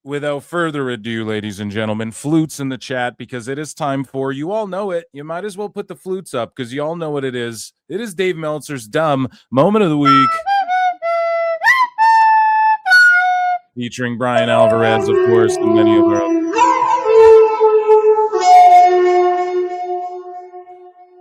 without further ado, ladies and gentlemen, flutes in the chat because it is time for, you all know it. You might as well put the flutes up because you all know what it is. It is Dave Meltzer's dumb moment of the week. Featuring Brian Alvarez, of course, and many of our others.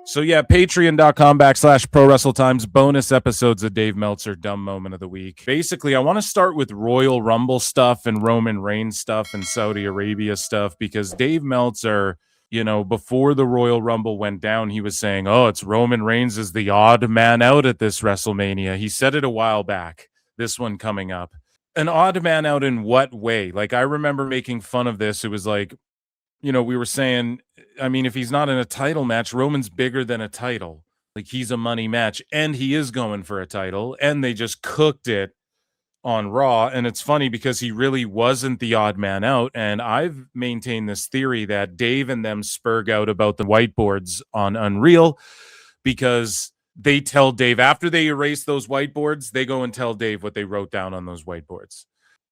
So yeah, patreon.com/Pro Wrestle Times, bonus episodes of Dave Meltzer dumb moment of the week. Basically, I want to start with Royal Rumble stuff and Roman Reigns stuff and Saudi Arabia stuff because Dave Meltzer, you know, before the Royal Rumble went down, he was saying, oh, it's Roman Reigns is the odd man out at this WrestleMania. He said it a while back, this one coming up. An odd man out in what way? Like, I remember making fun of this. It was like, you know, we were saying, I mean, if he's not in a title match, Roman's bigger than a title. Like, he's a money match, and he is going for a title, and they just cooked it on Raw. And it's funny because he really wasn't the odd man out. And I've maintained this theory that Dave and them spurg out about the whiteboards on Unreal because they tell Dave, after they erase those whiteboards, they go and tell Dave what they wrote down on those whiteboards.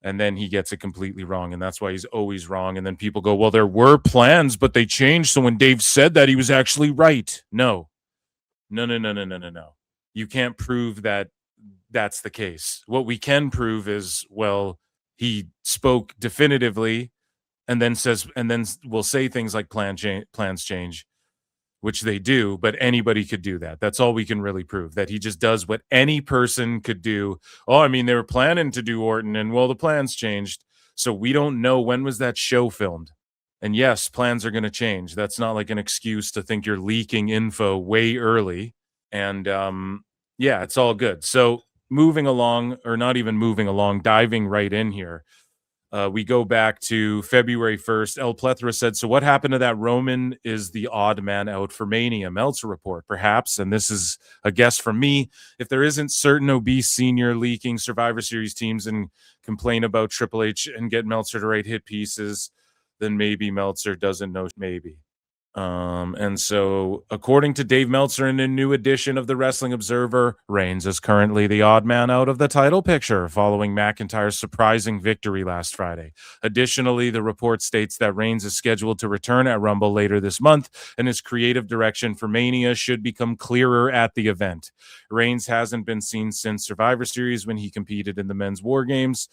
And then he gets it completely wrong. And that's why he's always wrong. And then people go, well, there were plans, but they changed. So when Dave said that, he was actually right. No. You can't prove that that's the case. What we can prove is, well, he spoke definitively and then we'll say things like plans change, which they do, but anybody could do that. That's all we can really prove, that he just does what any person could do. Oh, I mean, they were planning to do Orton, and well, the plans changed. So we don't know, when was that show filmed? And yes, plans are going to change. That's not like an excuse to think you're leaking info way early. And yeah, it's all good. So moving along, or not even moving along, diving right in here. We go back to February 1st. El Plethora said, so what happened to that Roman is the odd man out for Mania? Meltzer report, perhaps. And this is a guess from me. If there isn't certain obese senior leaking Survivor Series teams and complain about Triple H and get Meltzer to write hit pieces, then maybe Meltzer doesn't know, maybe. And so, according to Dave Meltzer in a new edition of the Wrestling Observer, Reigns is currently the odd man out of the title picture following McIntyre's surprising victory last Friday. Additionally, the report states that Reigns is scheduled to return at Rumble later this month, and his creative direction for Mania should become clearer at the event. Reigns hasn't been seen since Survivor Series when he competed in the Men's War Games.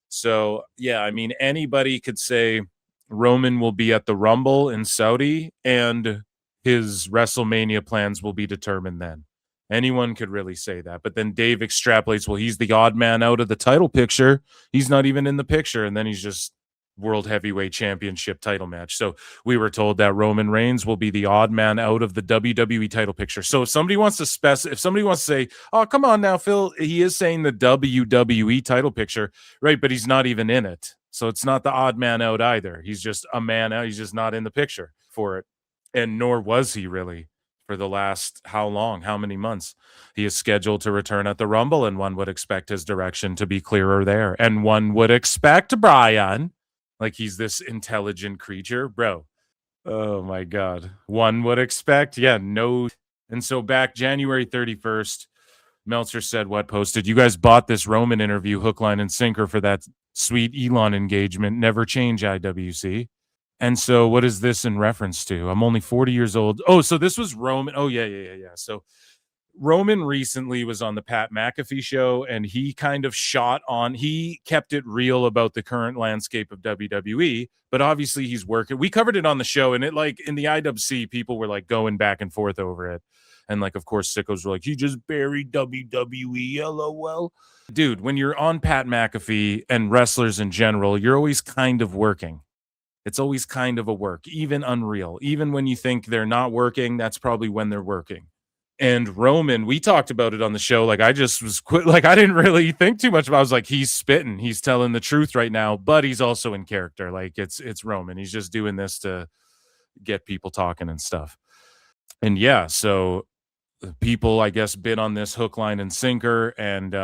So, yeah, I mean, anybody could say Roman will be at the Rumble in Saudi and his WrestleMania plans will be determined then. Anyone could really say that. But then Dave extrapolates, well, he's the odd man out of the title picture. He's not even in the picture. And then he's just World Heavyweight Championship title match. So we were told that Roman Reigns will be the odd man out of the WWE title picture. So if somebody wants to say, oh, come on now, Phil, he is saying the WWE title picture, right? But he's not even in it. So it's not the odd man out either. He's just a man out. He's just not in the picture for it. And nor was he really for the last how many months. He is scheduled to return at the Rumble, and one would expect his direction to be clearer there. And one would expect Brian, like he's this intelligent creature, bro. Oh my God. One would expect, no. And so back January 31st, Meltzer said, posted, you guys bought this Roman interview hook, line, and sinker for that sweet Elon engagement. Never change, IWC. And so what is this in reference to? I'm only 40 years old. Oh, so this was Roman. Oh, yeah. So Roman recently was on the Pat McAfee show, and he kind of he kept it real about the current landscape of WWE, but obviously he's working. We covered it on the show, and it, like, in the IWC, people were like going back and forth over it. And, like, of course, sickos were like, he just buried WWE, LOL. Dude, when you're on Pat McAfee and wrestlers in general, you're always kind of working. It's always kind of a work, even Unreal. Even when you think they're not working, that's probably when they're working. And Roman, we talked about it on the show. Like, I just was I didn't really think too much about it. I was like, he's spitting. He's telling the truth right now, but he's also in character. Like, it's Roman. He's just doing this to get people talking and stuff. And yeah, so people, I guess, bid on this hook, line, and sinker. And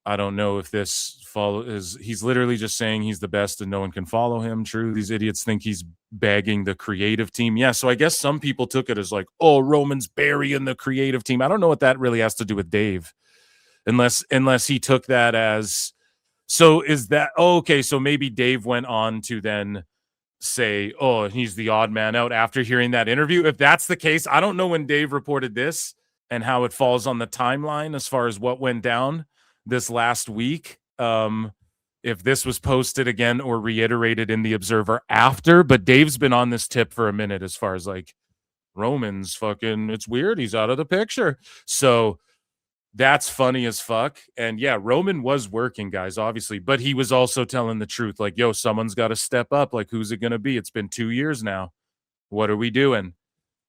I don't know if this he's literally just saying he's the best and no one can follow him. True. These idiots think he's bagging the creative team. Yeah. So I guess some people took it as like, oh, Roman's burying the creative team. I don't know what that really has to do with Dave, unless he took that as So is that okay? So maybe Dave went on to then say, "Oh, he's the odd man out" after hearing that interview. If that's the case, I don't know when Dave reported this and how it falls on the timeline as far as what went down this last week. If this was posted again or reiterated in the Observer after, but Dave's been on this tip for a minute as far as like Roman's fucking, it's weird, he's out of the picture. So that's funny as fuck. And yeah, Roman was working, guys, obviously, but he was also telling the truth. Like, yo, someone's got to step up. Like, who's it going to be? It's been 2 years now. What are we doing?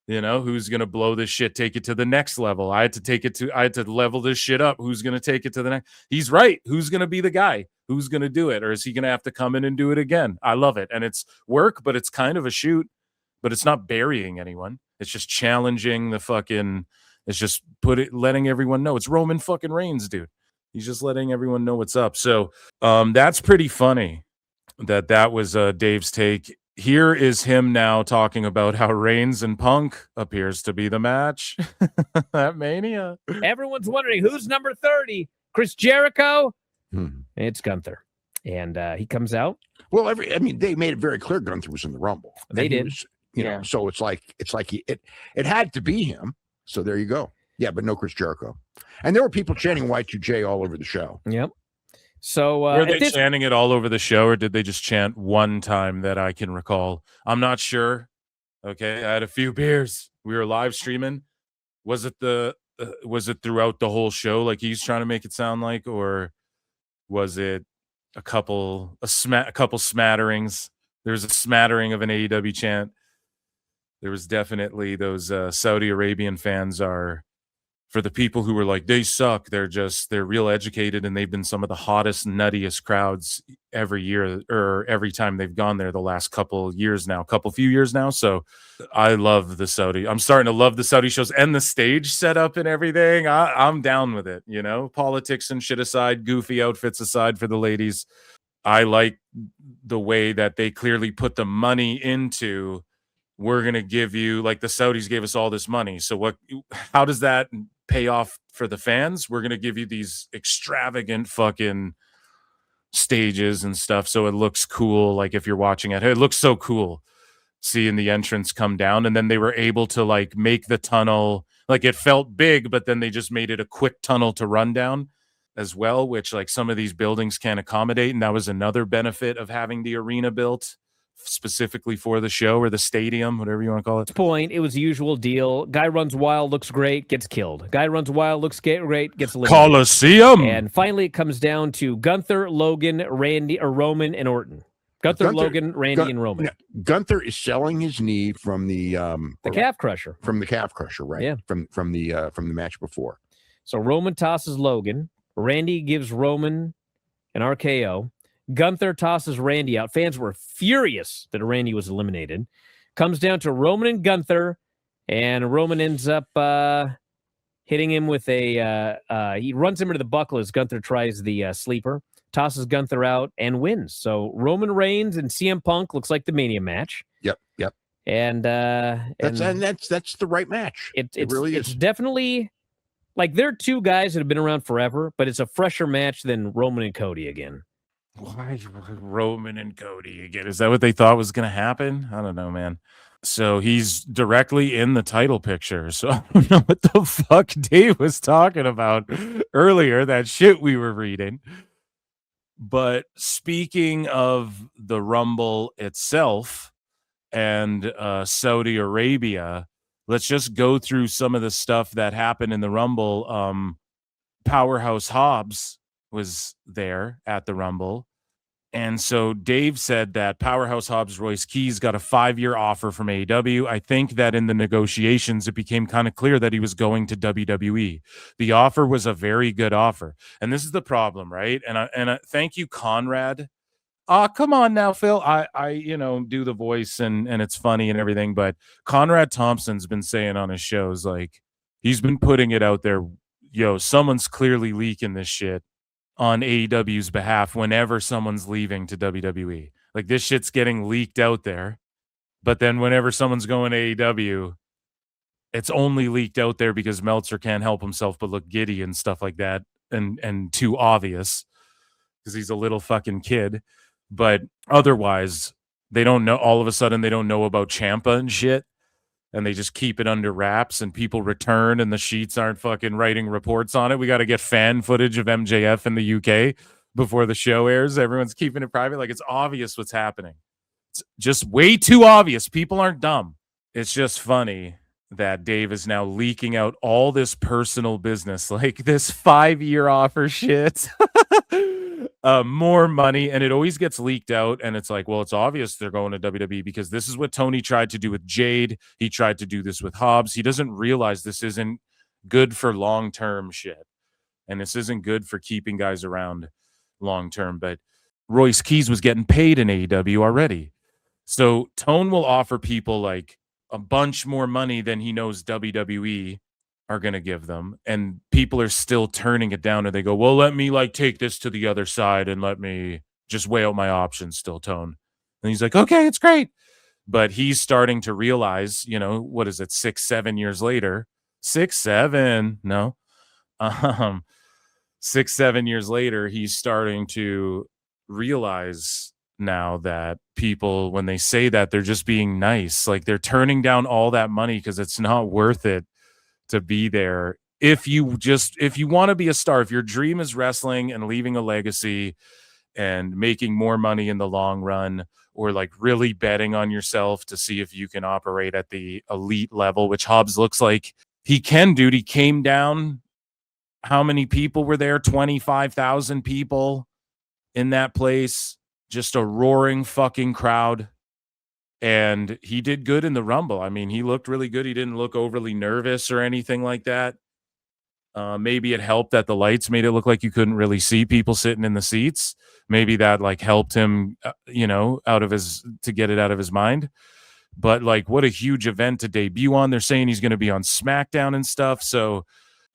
You know, who's going to blow this shit, take it to the next level? I had to level this shit up. Who's going to take it to the next? He's right. Who's going to be the guy? Who's going to do it? Or is he going to have to come in and do it again? I love it. And it's work, but it's kind of a shoot, but it's not burying anyone. It's just challenging the fucking, it's just letting everyone know it's Roman fucking Reigns, dude. He's just letting everyone know what's up. So that's pretty funny that was Dave's take. Here is him now talking about how Reigns and Punk appears to be the match at Mania. Everyone's wondering who's number 30. Chris Jericho? It's Gunther. And he comes out. Well, they made it very clear Gunther was in the Rumble. They did. You know, so it's like it had to be him. So there you go. Yeah, but no Chris Jericho. And there were people chanting Y2J all over the show. Yep. So were they chanting it all over the show, or did they just chant one time that I can recall? I'm not sure. Okay, I had a few beers. We were live streaming. Was it throughout the whole show, like he's trying to make it sound like, or was it a couple smatterings? There's a smattering of an AEW chant. There was definitely those Saudi Arabian fans are, for the people who were like, they suck. They're real educated, and they've been some of the hottest, nuttiest crowds every year or every time they've gone there the last few years now. So I love the Saudi. I'm starting to love the Saudi shows and the stage setup and everything. I'm down with it. You know, politics and shit aside, goofy outfits aside for the ladies. I like the way that they clearly put the money into, we're going to give you, like the Saudis gave us all this money. So how does that pay off for the fans? We're going to give you these extravagant fucking stages and stuff. So it looks cool. Like if you're watching it looks so cool seeing the entrance come down. And then they were able to like make the tunnel, like it felt big, but then they just made it a quick tunnel to run down as well, which like some of these buildings can't accommodate. And that was another benefit of having the arena built specifically for the show, or the stadium, whatever you want to call it. Point, it was the usual deal. Guy runs wild, looks great, gets killed. Guy runs wild, looks great, gets eliminated. Coliseum. And finally, it comes down to Gunther, Logan, Randy, or Roman, and Orton. Gunther, Logan, Randy, and Roman. Gunther is selling his knee from the calf crusher. From the calf crusher, right? Yeah. From the match before. So Roman tosses Logan. Randy gives Roman an RKO. Gunther tosses Randy out. Fans were furious that Randy was eliminated. Comes down to Roman and Gunther, and Roman ends up hitting him with he runs him into the buckle as Gunther tries the sleeper, tosses Gunther out, and wins. So Roman Reigns and CM Punk looks like the Mania match. Yep. And that's the right match. It really is. It's definitely, like, they're two guys that have been around forever, but it's a fresher match than Roman and Cody again. Why Roman and Cody again? Is that what they thought was going to happen? I don't know, man. So he's directly in the title picture. So I don't know what the fuck Dave was talking about earlier, that shit we were reading. But speaking of the Rumble itself and Saudi Arabia, let's just go through some of the stuff that happened in the Rumble. Powerhouse Hobbs was there at the Rumble. And so Dave said that Powerhouse Hobbs, Royce Keys, got a 5-year offer from AEW. I think that in the negotiations, it became kind of clear that he was going to WWE. The offer was a very good offer. And this is the problem, right? And I thank you, Conrad. Come on now, Phil. I do the voice and it's funny and everything. But Conrad Thompson's been saying on his shows, like, he's been putting it out there, yo, someone's clearly leaking this shit on AEW's behalf whenever someone's leaving to WWE. Like, this shit's getting leaked out there. But then whenever someone's going to AEW, it's only leaked out there because Meltzer can't help himself but look giddy and stuff like that, and too obvious. because he's a little fucking kid. But otherwise, they don't know. All of a sudden, they don't know about Ciampa and shit. And they just keep it under wraps, and people return, and the sheets aren't fucking writing reports on it. We got to get fan footage of MJF in the UK before the show airs. Everyone's keeping it private. Like, it's obvious what's happening. It's just way too obvious. People aren't dumb. It's just funny that Dave is now leaking out all this personal business, like this 5-year offer shit. More money, and it always gets leaked out, and it's like, well, it's obvious they're going to WWE because this is what Tony tried to do with Jade. He tried to do this with Hobbs. He doesn't realize this isn't good for long-term shit, and this isn't good for keeping guys around long-term. But Royce Keys was getting paid in AEW already, so Tone will offer people like a bunch more money than he knows WWE are going to give them, and people are still turning it down, and they go, well, let me like take this to the other side and let me just weigh out my options still, Tone. And he's like, okay, it's great. But he's starting to realize, you know, what is it, 6-7 years later, 6-7 no 6-7 years later, he's starting to realize now that people, when they say that, they're just being nice. Like, they're turning down all that money because it's not worth it to be there. If you want to be a star, if your dream is wrestling and leaving a legacy and making more money in the long run, or like really betting on yourself to see if you can operate at the elite level, which Hobbs looks like he can, dude. He came down. How many people were there? 25,000 people in that place. Just a roaring fucking crowd. And he did good in the Rumble. I mean, he looked really good. He didn't look overly nervous or anything like that. Maybe it helped that the lights made it look like you couldn't really see people sitting in the seats. Maybe that like helped him, to get it out of his mind. But like, what a huge event to debut on. They're saying he's going to be on SmackDown and stuff. So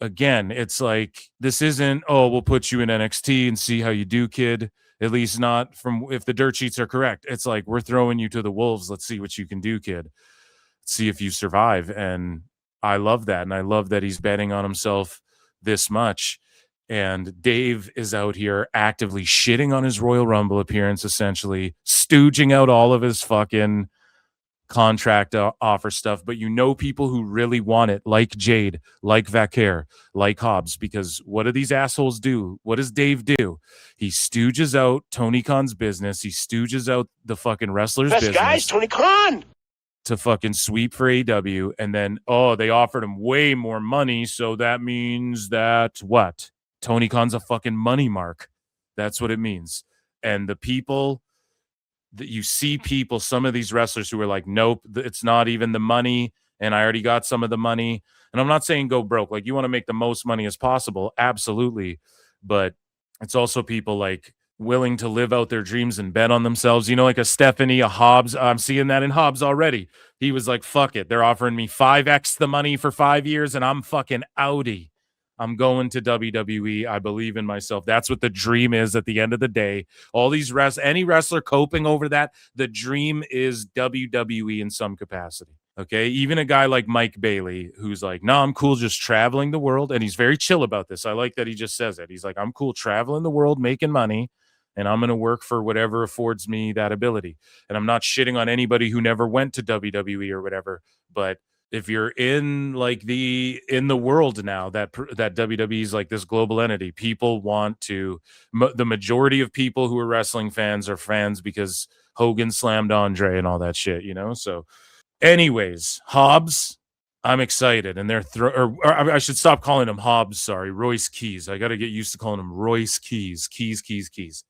again, it's like, this isn't, oh, we'll put you in NXT and see how you do, kid. At least not from, if the dirt sheets are correct. It's like, we're throwing you to the wolves. Let's see what you can do, kid. See if you survive. And I love that. And I love that he's betting on himself this much. And Dave is out here actively shitting on his Royal Rumble appearance, essentially stooging out all of his fucking contract offer stuff. But you know, people who really want it, like Jade, like Vaquer, like Hobbs, because what do these assholes do? What does Dave do? He stooges out Tony Khan's business. He stooges out the fucking wrestler's Best business. guys, Tony Khan. To fucking sweep for AEW. And then, they offered him way more money. So that means that what? Tony Khan's a fucking money mark. That's what it means. And the people that you see, some of these wrestlers who are like, nope, it's not even the money. And I already got some of the money. And I'm not saying go broke. Like, you want to make the most money as possible. Absolutely. But it's also people like willing to live out their dreams and bet on themselves. You know, like a Stephanie, a Hobbs. I'm seeing that in Hobbs already. He was like, fuck it. They're offering me 5x the money for 5 years, and I'm fucking outie. I'm going to WWE. I believe in myself. That's what the dream is at the end of the day. All these any wrestler coping over that, the dream is WWE in some capacity. Okay, even a guy like Mike Bailey, who's like, no, I'm cool just traveling the world. And he's very chill about this. I like that he just says it. He's like, I'm cool traveling the world, making money, and I'm going to work for whatever affords me that ability. And I'm not shitting on anybody who never went to WWE or whatever. But if you're in the world now, that WWE is like this global entity, people want to, the majority of people who are wrestling fans are fans because Hogan slammed Andre and all that shit, you know? So anyways, Hobbs, I'm excited. And they're I should stop calling him Hobbs. Sorry. Royce Keys. I got to get used to calling him Royce Keys. Keys.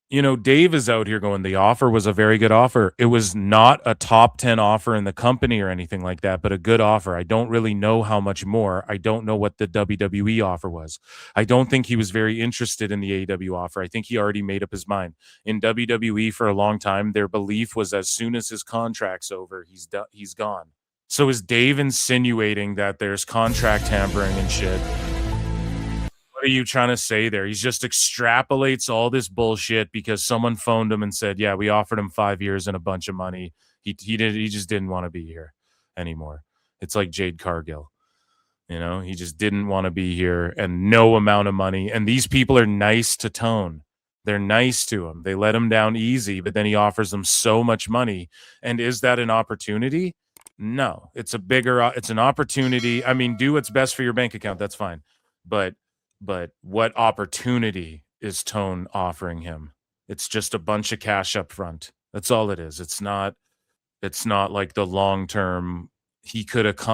You know, Dave is out here going, the offer was a very good offer. It was not a top 10 offer in the company or anything like that, but a good offer. I don't really know how much more. I don't know what the WWE offer was. I don't think he was very interested in the AEW offer. I think he already made up his mind. In WWE for a long time, their belief was as soon as his contract's over, he's gone. So is Dave insinuating that there's contract tampering and shit? What are you trying to say there? He just extrapolates all this bullshit because someone phoned him and said, yeah, we offered him 5 years and a bunch of money. He just didn't want to be here anymore. It's like Jade Cargill. You know, he just didn't want to be here, and no amount of money. And these people are nice to Tone. They're nice to him. They let him down easy, but then he offers them so much money. And is that an opportunity? No, it's it's an opportunity. I mean, do what's best for your bank account. That's fine. But what opportunity is Tone offering him? It's just a bunch of cash up front. That's all it is. It's not like the long term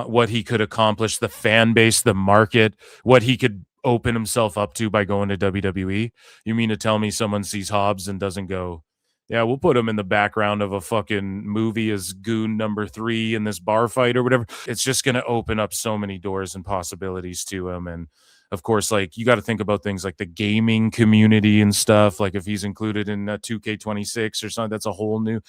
what he could accomplish, the fan base, the market, what he could open himself up to by going to WWE. You mean to tell me someone sees Hobbs and doesn't go, yeah, we'll put him in the background of a fucking movie as goon number 3 in this bar fight or whatever? It's just going to open up so many doors and possibilities to him. And of course, like, you got to think about things like the gaming community and stuff. Like if he's included in 2K26 or something, that's a whole new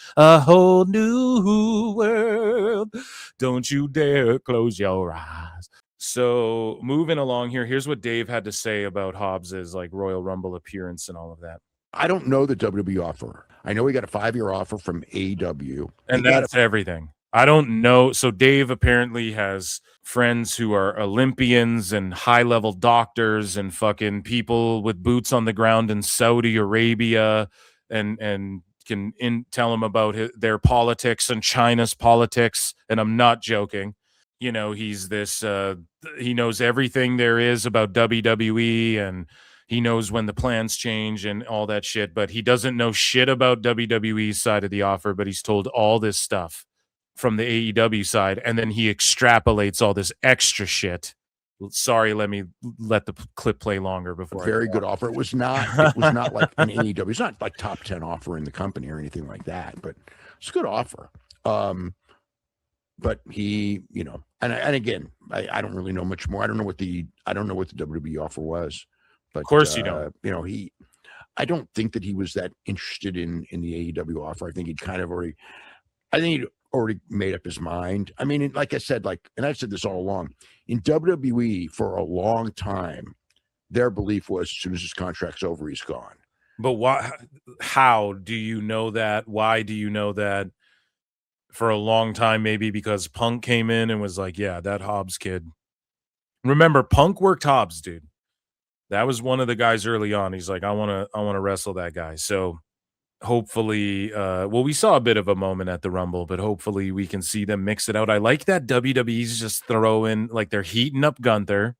world. Don't you dare close your eyes. So moving along here, here's what Dave had to say about Hobbs's like Royal Rumble appearance and all of that. I don't know the WWE offer. I know he got a 5-year offer from AEW. And that's everything. I don't know. So Dave apparently has friends who are Olympians and high-level doctors and fucking people with boots on the ground in Saudi Arabia and can tell him about their politics and China's politics. And I'm not joking. You know, he's this, he knows everything there is about WWE, and he knows when the plans change and all that shit, but he doesn't know shit about WWE's side of the offer, but he's told all this stuff from the AEW side, and then he extrapolates all this extra shit. Sorry, let the clip play longer before. Very good offer. It was not like an AEW. It's not like top 10 offer in the company or anything like that, but it's a good offer. But he, you know, and again, I don't really know much more. I don't know what the WWE offer was. But of course you don't. You know, I don't think that he was that interested in the AEW offer. I think he'd already made up his mind. I mean, like I said, and I've said this all along, in WWE for a long time, their belief was as soon as his contract's over, he's gone. But why? How do you know that? Why do you know that? For a long time, maybe because Punk came in and was like, yeah, that Hobbs kid. Remember, Punk worked Hobbs, dude. That was one of the guys early on. He's like, I want to wrestle that guy. So hopefully, we saw a bit of a moment at the Rumble, but hopefully we can see them mix it out. I like that WWE's just throwing, like, they're heating up Gunther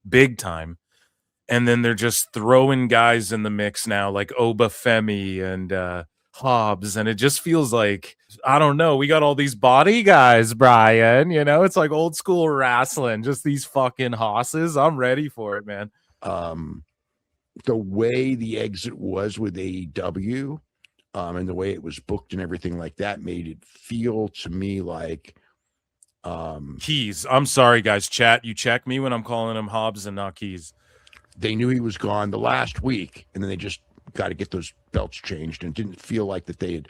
big time. And then they're just throwing guys in the mix now, like Obafemi and Hobbs. And it just feels like, I don't know, we got all these body guys, Brian. You know, it's like old school wrestling, just these fucking hosses. I'm ready for it, man. The way the exit was with AEW, and the way it was booked and everything like that made it feel to me like Keys. I'm sorry, guys. Chat, you check me when I'm calling him Hobbs and not Keys. They knew he was gone the last week, and then they just got to get those belts changed, and it didn't feel like that they had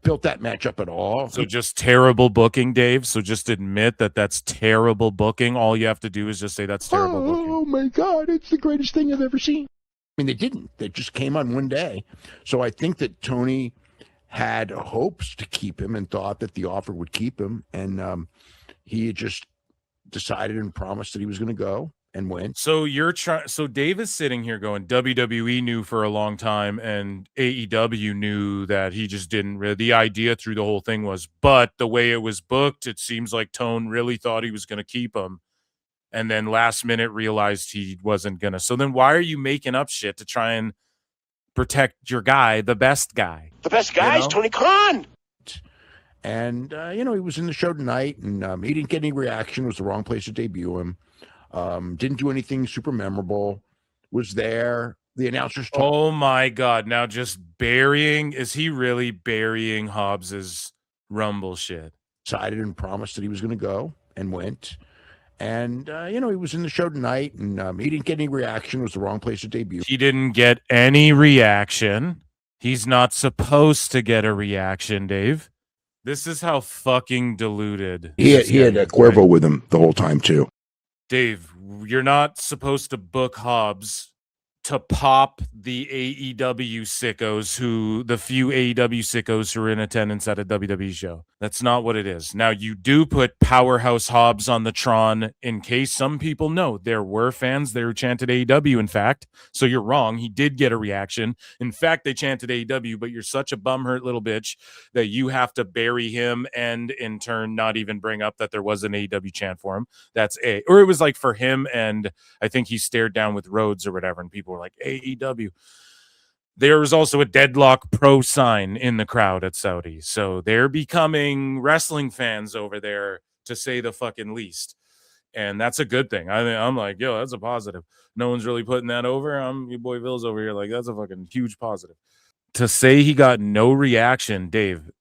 built that match up at all. So just terrible booking, Dave. So just admit that that's terrible booking. All you have to do is just say that's terrible booking. Oh my God, it's the greatest thing I've ever seen. I mean, they didn't. They just came on one day. So I think that Tony had hopes to keep him and thought that the offer would keep him. And he had just decided and promised that he was going to go and went. So so Dave is sitting here going, WWE knew for a long time and AEW knew that he just didn't really, the idea through the whole thing was, but the way it was booked, it seems like Tone really thought he was going to keep him. And then last minute realized he wasn't going to. So then why are you making up shit to try and protect your guy, the best guy? The best guy is Tony Khan. And, he was in the show tonight, and he didn't get any reaction. It was the wrong place to debut him. Didn't do anything super memorable. Was there. The announcers talked. Oh, my God. Now just is he really burying Hobbs's Rumble shit? Decided and promised that he was going to go and went. And, he was in the show tonight, and he didn't get any reaction. It was the wrong place to debut. He didn't get any reaction. He's not supposed to get a reaction, Dave. This is how fucking deluded. He had Cuervo with him the whole time, too. Dave, you're not supposed to book Hobbs to pop the AEW sickos the few AEW sickos who are in attendance at a WWE show. That's not what it is. Now, you do put Powerhouse Hobbs on the Tron in case some people know there were fans there who chanted AEW, in fact. So you're wrong. He did get a reaction. In fact, they chanted AEW, but you're such a bumhurt little bitch that you have to bury him and in turn not even bring up that there was an AEW chant for him. Or it was like for him, and I think he stared down with Rhodes or whatever, and people were like, AEW. There was also a Deadlock Pro sign in the crowd at Saudi. So they're becoming wrestling fans over there, to say the fucking least. And that's a good thing. I'm like, yo, that's a positive. No one's really putting that over. Your boy Ville's over here like, that's a fucking huge positive. To say he got no reaction, Dave,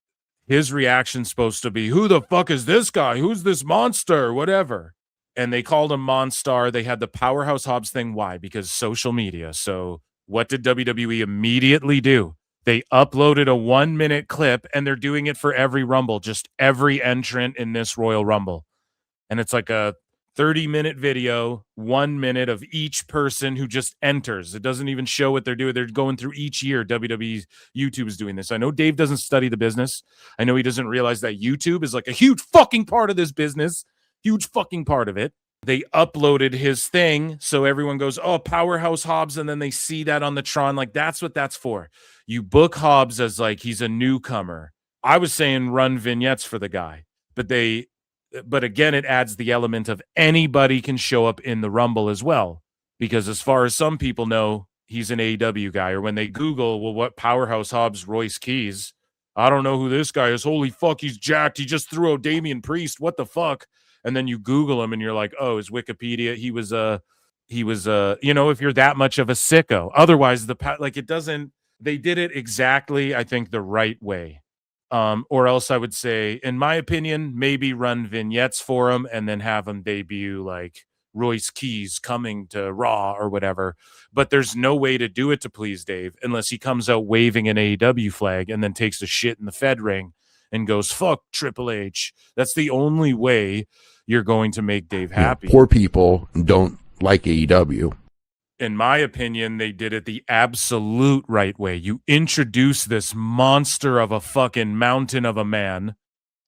his reaction's supposed to be, who the fuck is this guy? Who's this monster? Whatever. And they called him Monstar. They had the Powerhouse Hobbs thing. Why? Because social media. So what did WWE immediately do? They uploaded a 1-minute clip, and they're doing it for every Rumble, just every entrant in this Royal Rumble. And it's like a 30-minute video, 1 minute of each person who just enters. It doesn't even show what they're doing. They're going through each year. WWE YouTube is doing this. I know Dave doesn't study the business. I know he doesn't realize that YouTube is like a huge fucking part of this business. Huge fucking part of it. They uploaded his thing, so everyone goes, oh, Powerhouse Hobbs, and then they see that on the Tron. Like, that's what that's for. You book Hobbs as like he's a newcomer. I was saying run vignettes for the guy, but again, it adds the element of anybody can show up in the Rumble as well, because as far as some people know, he's an AEW guy. Or when they Google, well, what Powerhouse Hobbs, Royce Keys, I don't know who this guy is. Holy fuck, he's jacked. He just threw out Damian Priest. What the fuck? And then you Google him and you're like, oh, his Wikipedia, he was if you're that much of a sicko. Otherwise, they did it exactly, I think, the right way. Or else I would say, in my opinion, maybe run vignettes for him and then have him debut like Royce Keys coming to Raw or whatever. But there's no way to do it to please Dave unless he comes out waving an AEW flag and then takes a shit in the Fed ring and goes, fuck Triple H. That's the only way you're going to make Dave happy. Poor people don't like AEW. In my opinion, they did it the absolute right way. You introduce this monster of a fucking mountain of a man.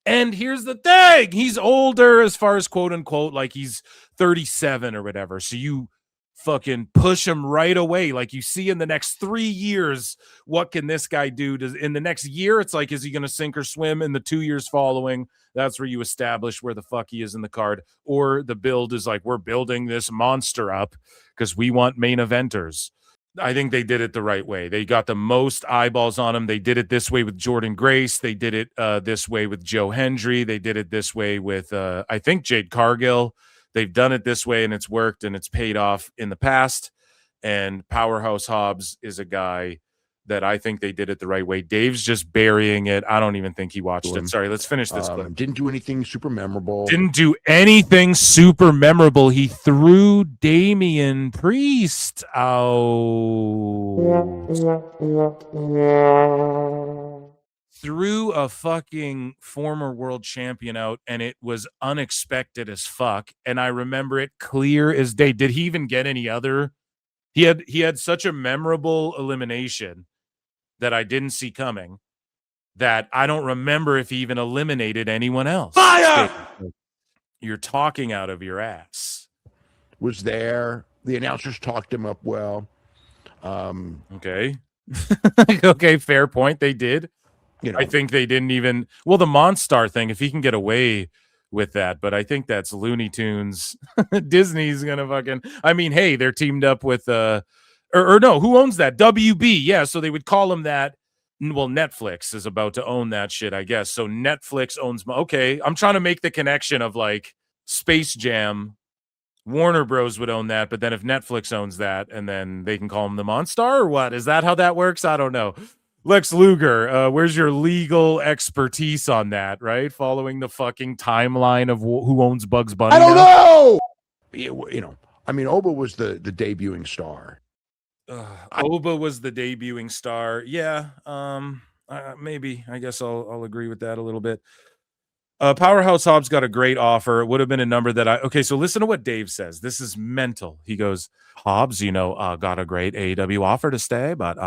And here's the thing. He's older as far as quote unquote, like he's 37 or whatever. So you fucking push him right away. Like you see in the next 3 years, what can this guy do? In the next year, it's like, is he going to sink or swim? In the 2 years following, that's where you establish where the fuck he is in the card. Or the build is like, we're building this monster up because we want main eventers. I think they did it the right way. They got the most eyeballs on him. They did it this way with Jordan Grace. They did it this way with Joe Hendry. They did it this way with, I think, Jade Cargill. They've done it this way, and it's worked, and it's paid off in the past. And Powerhouse Hobbs is a guy that I think they did it the right way. Dave's just burying it. I don't even think he watched it. Sorry, let's finish this clip. Didn't do anything super memorable. Didn't do anything super memorable. He threw Damian Priest out. Threw a fucking former world champion out, and it was unexpected as fuck. And I remember it clear as day. Did he even get any other? He had such a memorable elimination that I didn't see coming that I don't remember if he even eliminated anyone else. Fire! You're talking out of your ass. Was there. The announcers talked him up well. Okay. Okay, fair point. They did. I think they didn't even. Well, the Monstar thing, if he can get away with that, but I think that's Looney Tunes. Disney's gonna fucking. I mean, hey, they're teamed up with or no, who owns that? WB. Yeah, so they would call him that. Well, Netflix is about to own that shit, I guess. So Netflix owns. Okay, I'm trying to make the connection of like Space Jam. Warner Bros would own that, but then if Netflix owns that, and then they can call him the Monstar, or what? Is that how that works? I don't know. Lex Luger, where's your legal expertise on that, right? Following the fucking timeline of who owns Bugs Bunny. I don't know. I mean, Oba was the debuting star. Oba was the debuting star. Yeah. Maybe. I guess I'll agree with that a little bit. Powerhouse Hobbs got a great offer. It would have been a number that okay, so listen to what Dave says. This is mental. He goes, Hobbs, got a great AEW offer to stay, but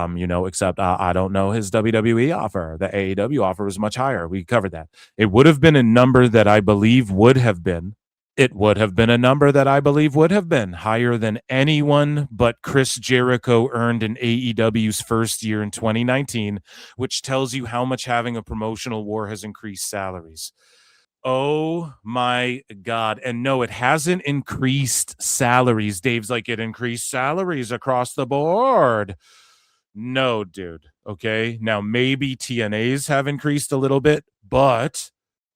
except I don't know his WWE offer. The AEW offer was much higher. We covered that. It would have been a number that I believe would have been. It would have been a number that I believe would have been higher than anyone but Chris Jericho earned in AEW's first year in 2019, which tells you how much having a promotional war has increased salaries. Oh my God. And no, it hasn't increased salaries. Dave's like, it increased salaries across the board. No, dude. Okay. Now, maybe TNAs have increased a little bit, but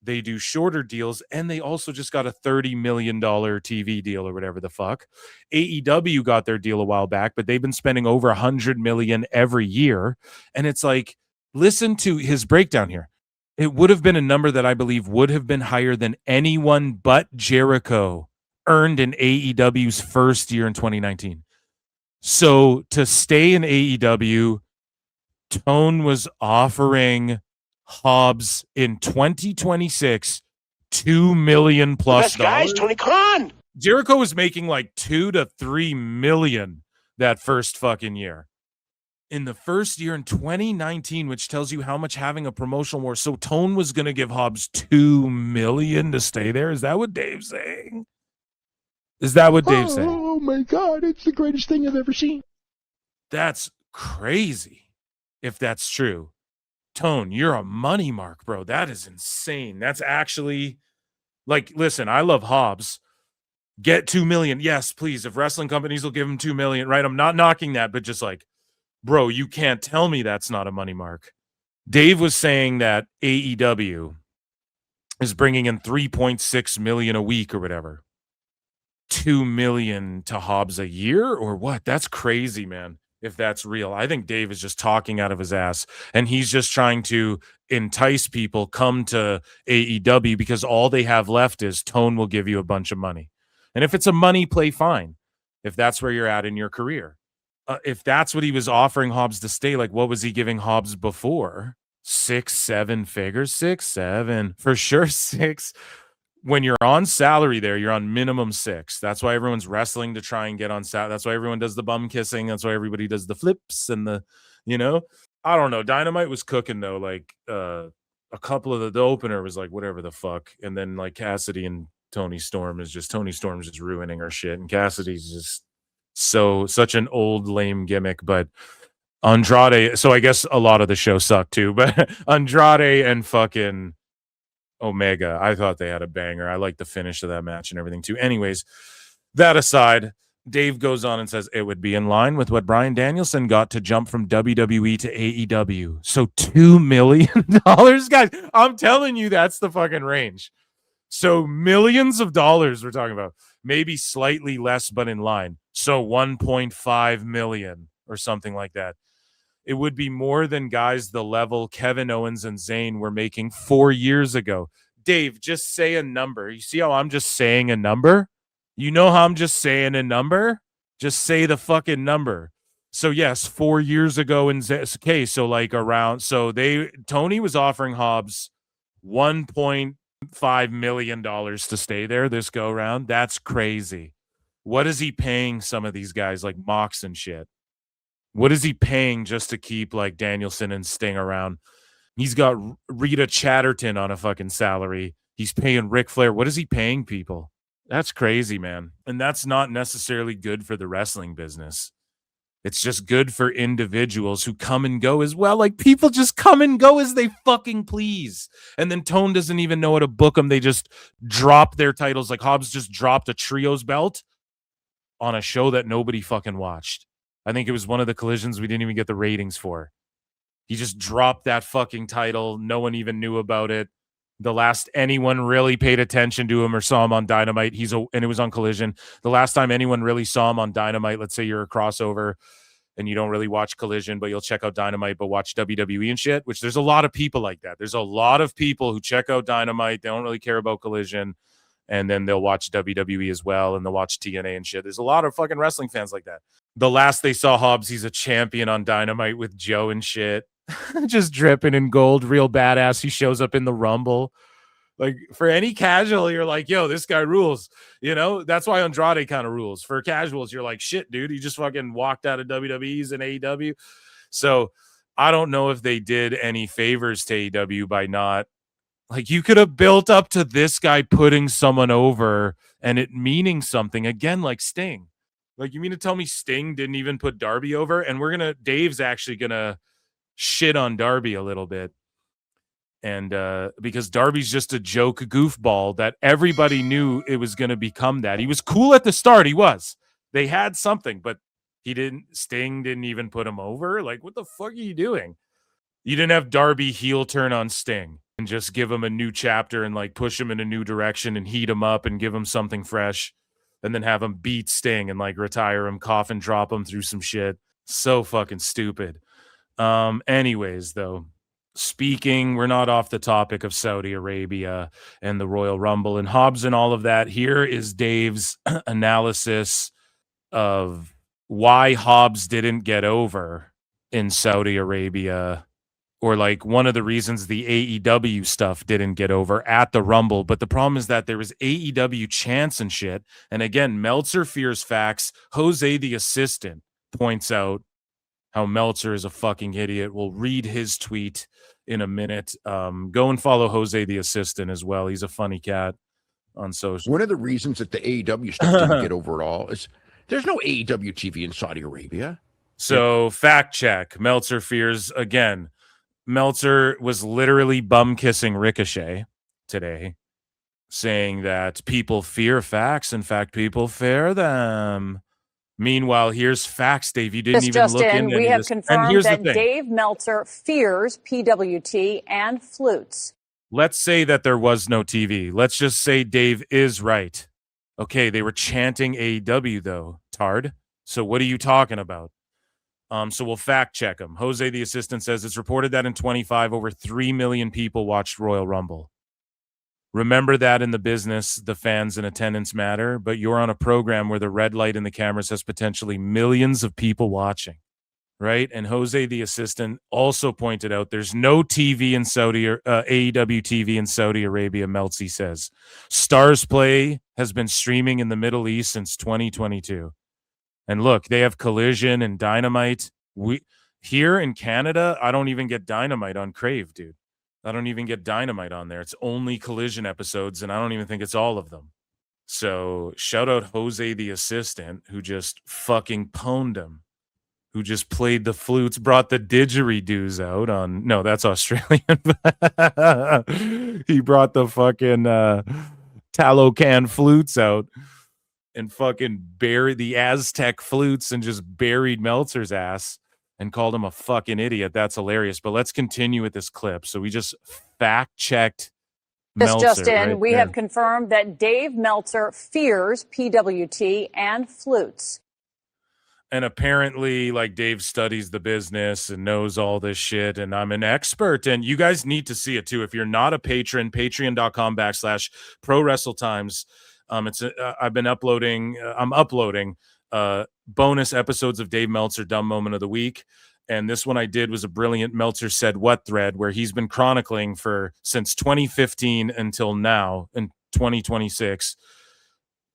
they do shorter deals, and they also just got a $30 million TV deal or whatever the fuck. AEW got their deal a while back, but they've been spending over $100 million every year. And it's like, listen to his breakdown here. It would have been a number that I believe would have been higher than anyone but Jericho earned in AEW's first year in 2019. So to stay in AEW, Tone was offering Hobbs in 2026 $2 million plus. The best guys, Tony Khan. Jericho was making like $2 to $3 million that first fucking year. In the first year in 2019, which tells you how much having a promotional war. So Tone was going to give Hobbs $2 million to stay there. Is that what Dave's saying? Is that what Dave's saying? Oh my God, it's the greatest thing I've ever seen. That's crazy. If that's true. Tone, you're a money mark, bro. That is insane. That's actually like, listen, I love Hobbs. Get 2 million. Yes, please. If wrestling companies will give him 2 million, right? I'm not knocking that, but just like, bro, you can't tell me that's not a money mark. Dave was saying that AEW is bringing in 3.6 million a week or whatever. 2 million to Hobbs a year or what? That's crazy, man. If that's real, I think Dave is just talking out of his ass, and he's just trying to entice people come to AEW because all they have left is Tone will give you a bunch of money. And if it's a money play, fine. If that's where you're at in your career. If that's what he was offering Hobbs to stay, like what was he giving Hobbs before? 6, 7 figures, 6, 7 for sure. 6. When you're on salary there, you're on minimum 6. That's why everyone's wrestling to try and get on salary. That's why everyone does the bum kissing. That's why everybody does the flips and the, I don't know. Dynamite was cooking though. Like a couple of the opener was like whatever the fuck. And then like Cassidy and Tony Storm's just ruining her shit. And Cassidy's just such an old lame gimmick. But Andrade, so I guess a lot of the show sucked too. But Andrade and fucking Omega, I thought they had a banger. I like the finish of that match and everything too. Anyways, that aside, Dave goes on and says it would be in line with what Bryan Danielson got to jump from WWE to AEW. So $2 million, guys. I'm telling you, that's the fucking range. So millions of dollars we're talking about. Maybe slightly less, but in line. So 1.5 million or something like that. It would be more than guys the level Kevin Owens and Zayn were making 4 years ago. Dave, just say a number. You see how I'm just saying a number? You know how I'm just saying a number? Just say the fucking number. So yes, 4 years ago in okay, so like around, so Tony was offering Hobbs $1.5 million to stay there this go round. That's crazy. What is he paying some of these guys like Mox and shit? What is he paying just to keep like Danielson and Sting around? He's got Rita Chatterton on a fucking salary. He's paying Ric Flair. What is he paying people? That's crazy, man. And that's not necessarily good for the wrestling business. It's just good for individuals who come and go as well. Like people just come and go as they fucking please. And then Tone doesn't even know how to book them. They just drop their titles. Like Hobbs just dropped a trios belt on a show that nobody fucking watched. I think it was one of the collisions we didn't even get the ratings for. He just dropped that fucking title. No one even knew about it. The last anyone really paid attention to him or saw him on Dynamite, and it was on Collision. The last time anyone really saw him on Dynamite, let's say you're a crossover and you don't really watch Collision, but you'll check out Dynamite, but watch WWE and shit, which there's a lot of people like that. There's a lot of people who check out Dynamite. They don't really care about Collision. And then they'll watch WWE as well, and they'll watch TNA and shit. There's a lot of fucking wrestling fans like that. The last they saw Hobbs, he's a champion on Dynamite with Joe and shit. Just dripping in gold, real badass. He shows up in the Rumble. Like for any casual, you're like, yo, this guy rules. You know, that's why Andrade kind of rules. For casuals, you're like, shit, dude, he just fucking walked out of WWE's and AEW. So I don't know if they did any favors to AEW by not, like, you could have built up to this guy putting someone over and it meaning something again, like Sting. Like, you mean to tell me Sting didn't even put Darby over? And Dave's actually gonna shit on Darby a little bit. And because Darby's just a joke goofball that everybody knew it was going to become that. He was cool at the start. He was. They had something, but Sting didn't even put him over. Like, what the fuck are you doing? You didn't have Darby heel turn on Sting and just give him a new chapter and like push him in a new direction and heat him up and give him something fresh and then have him beat Sting and like retire him, coffin drop him through some shit. So fucking stupid. Anyways, though, we're not off the topic of Saudi Arabia and the Royal Rumble and Hobbs and all of that. Here is Dave's analysis of why Hobbs didn't get over in Saudi Arabia, or like one of the reasons the AEW stuff didn't get over at the Rumble. But the problem is that there was AEW chants and shit. And again, Meltzer fears facts. Jose, the assistant, points out how Meltzer is a fucking idiot. We'll read his tweet in a minute. Go and follow Jose, the assistant, as well. He's a funny cat on social. One of the reasons that the AEW stuff didn't get over at all is there's no AEW TV in Saudi Arabia. So fact check. Meltzer fears again. Meltzer was literally bum kissing Ricochet today, saying that people fear facts. In fact, people fear them. Meanwhile, here's facts, Dave. You didn't even look into we any have of this. confirmed that Dave Meltzer fears PWT and flutes. Let's say that there was no TV. Let's just say Dave is right. Okay, they were chanting AEW, though, Tard. So what are you talking about? So we'll fact check him. Jose, the assistant, says it's reported that in 25, over 3 million people watched Royal Rumble. Remember that in the business, the fans and attendance matter, but you're on a program where the red light in the cameras has potentially millions of people watching, right? And Jose, the assistant, also pointed out there's no TV in AEW TV in Saudi Arabia, Meltzy says. Stars Play has been streaming in the Middle East since 2022. And look, they have Collision and Dynamite. Here in Canada, I don't even get Dynamite on Crave, dude. I don't even get Dynamite on there. It's only Collision episodes, and I don't even think it's all of them. So shout out Jose, the assistant, who just fucking pwned him, who just played the flutes, brought the didgeridoos out on... No, that's Australian. He brought the fucking tallow can flutes out and fucking buried the Aztec flutes and just buried Meltzer's ass and called him a fucking idiot. That's hilarious. But let's continue with this clip. So we just fact-checked Meltzer. Just in, right we there. have confirmed that Dave Meltzer fears PWT and flutes. And apparently, like, Dave studies the business and knows all this shit, and I'm an expert. And you guys need to see it, too. If you're not a patron, patreon.com/ProWrestleTimes. I've been uploading. I'm uploading bonus episodes of Dave Meltzer Dumb Moment of the Week, and this one I did was a brilliant Meltzer Said What thread where he's been chronicling since 2015 until now in 2026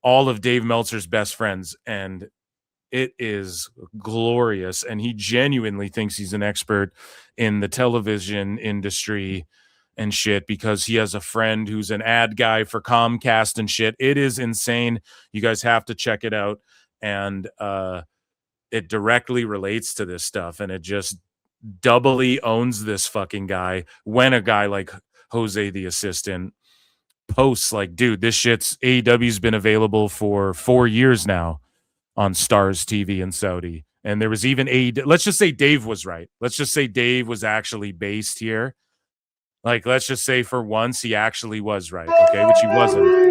all of Dave Meltzer's best friends, and it is glorious. And he genuinely thinks he's an expert in the television industry and shit because he has a friend who's an ad guy for Comcast and shit. It is insane. You guys have to check it out. And it directly relates to this stuff. And it just doubly owns this fucking guy when a guy like Jose, the assistant, posts like, dude, this shit's AEW's been available for 4 years now on Stars TV in Saudi. And there was even let's just say Dave was right. Let's just say Dave was actually based here. Like, let's just say for once he actually was right, okay, which he wasn't.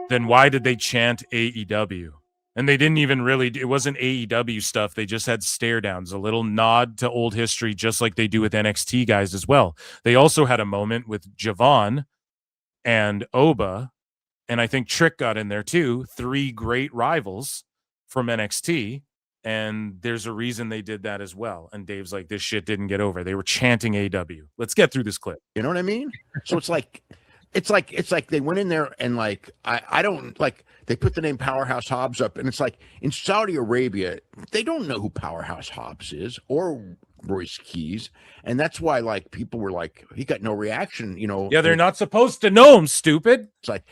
Then why did they chant AEW? And they didn't even really, it wasn't AEW stuff. They just had stare downs, a little nod to old history, just like they do with NXT guys as well. They also had a moment with Javon and Oba, and I think Trick got in there too. 3 great rivals from NXT. And there's a reason they did that as well. And Dave's like, this shit didn't get over. They were chanting AW. Let's get through this clip. You know what I mean? So it's like they went in there and like I don't like they put the name Powerhouse Hobbs up, and it's like in Saudi Arabia they don't know who Powerhouse Hobbs is or Royce Keys, and that's why like people were like he got no reaction. You know? Yeah, they're not supposed to know him. Stupid. It's like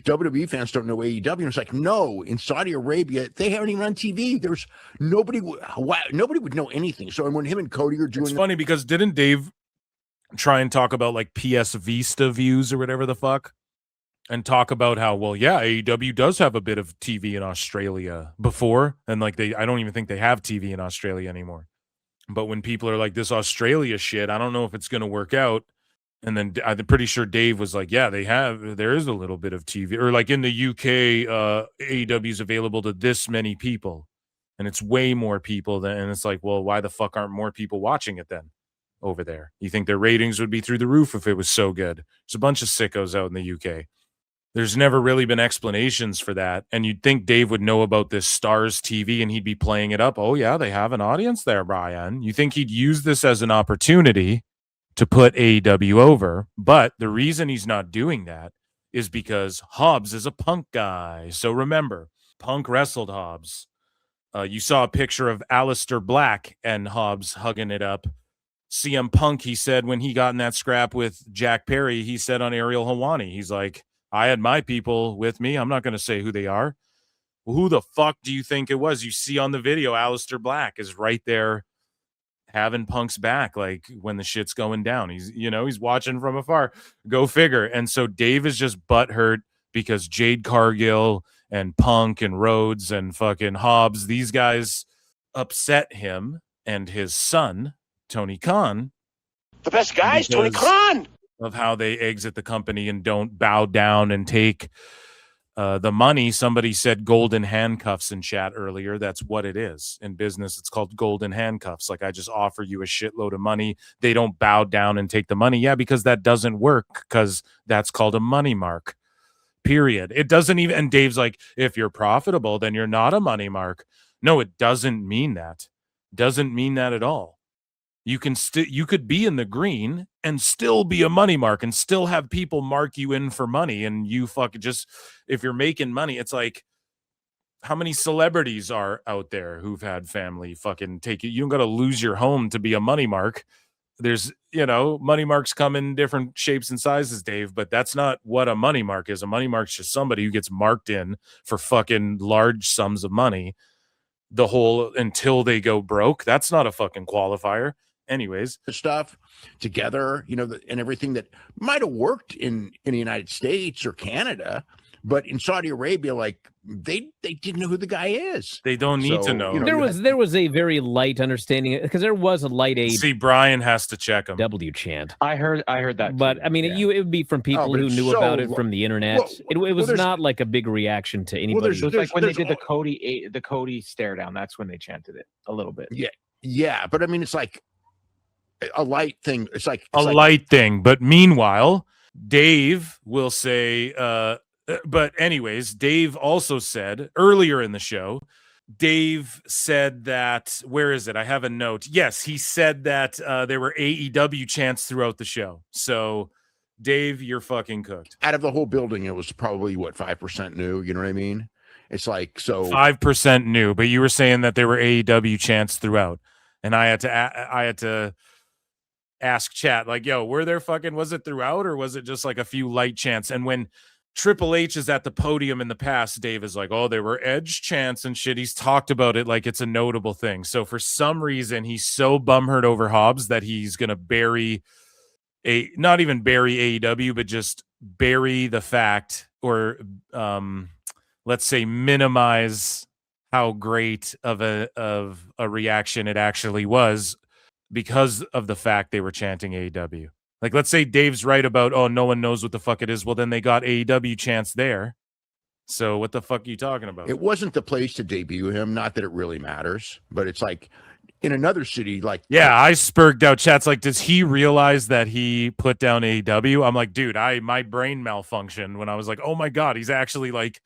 WWE fans don't know AEW. And it's like, no, in Saudi Arabia, they haven't even on TV. There's nobody would know anything. So when him and Cody are doing it's funny because didn't Dave try and talk about like PS Vista views or whatever the fuck? And talk about how, well, yeah, AEW does have a bit of TV in Australia before. And like I don't even think they have TV in Australia anymore. But when people are like, this Australia shit, I don't know if it's going to work out. And then I'm pretty sure Dave was like, yeah, there is a little bit of TV. Or like in the UK, AEW is available to this many people. And it's way more people and it's like, well, why the fuck aren't more people watching it then over there? You think their ratings would be through the roof if it was so good? There's a bunch of sickos out in the UK. There's never really been explanations for that. And you'd think Dave would know about this Stars TV and he'd be playing it up. Oh, yeah, they have an audience there, Brian. You think he'd use this as an opportunity to put AEW over. But the reason he's not doing that is because Hobbs is a Punk guy. So remember, Punk wrestled Hobbs. You saw a picture of Aleister Black and Hobbs hugging it up. CM Punk, he said when he got in that scrap with Jack Perry, he said on Ariel Helwani, he's like, I had my people with me. I'm not going to say who they are. Well, who the fuck do you think it was? You see on the video, Aleister Black is right there having Punk's back, like when the shit's going down. He's watching from afar. Go figure. And so Dave is just butthurt because Jade Cargill and Punk and Rhodes and fucking Hobbs, these guys upset him and his son, Tony Khan. The best guy is Tony Khan. Of how they exit the company and don't bow down and take the money. Somebody said golden handcuffs in chat earlier. That's what it is. In business, it's called golden handcuffs. Like I just offer you a shitload of money. They don't bow down and take the money. Yeah, because that doesn't work because that's called a money mark. Period. It doesn't even, and Dave's like, if you're profitable, then you're not a money mark. No, it doesn't mean that. Doesn't mean that at all. You could be in the green and still be a money mark and still have people mark you in for money. And you fucking just, if you're making money, it's like, how many celebrities are out there who've had family fucking take it? You don't got to lose your home to be a money mark. There's, money marks come in different shapes and sizes, Dave, but that's not what a money mark is. A money mark's just somebody who gets marked in for fucking large sums of money until they go broke. That's not a fucking qualifier. Anyways, stuff together, and everything that might have worked in the United States or Canada, but in Saudi Arabia, like they didn't know who the guy is. They don't need to know. There was a very light understanding because there was a light AEW. See, Brian has to check him. W chant. I heard that. But too. I mean, it would be from people who knew about it from the internet. Well, it was not like a big reaction to anybody. It was like when they did the Cody stare down. That's when they chanted it a little bit. Yeah, but I mean, it's like a light thing. It's like light thing. But meanwhile, Dave will say, but anyways, Dave also said earlier in the show, Dave said that, where is it? I have a note. Yes, he said that there were AEW chants throughout the show. So, Dave, you're fucking cooked. Out of the whole building, it was probably, 5% new? You know what I mean? It's like, so 5% new, but you were saying that there were AEW chants throughout. And I had to ask chat, like, yo, was it throughout or was it just like a few light chants? And when Triple H is at the podium in the past, Dave is like, oh, there were Edge chants and shit. He's talked about it like it's a notable thing. So for some reason, he's so bumhurt over Hobbs that he's going to not even bury AEW, but just bury the fact or let's say minimize how great of a reaction it actually was because of the fact they were chanting AEW. Like, let's say Dave's right about, oh, no one knows what the fuck it is. Well, then they got AEW chants there. So what the fuck are you talking about? It wasn't the place to debut him. Not that it really matters, but it's like in another city, like. Yeah, I spurged out chats like, does he realize that he put down AEW? I'm like, dude, my brain malfunctioned when I was like, oh my God, he's actually like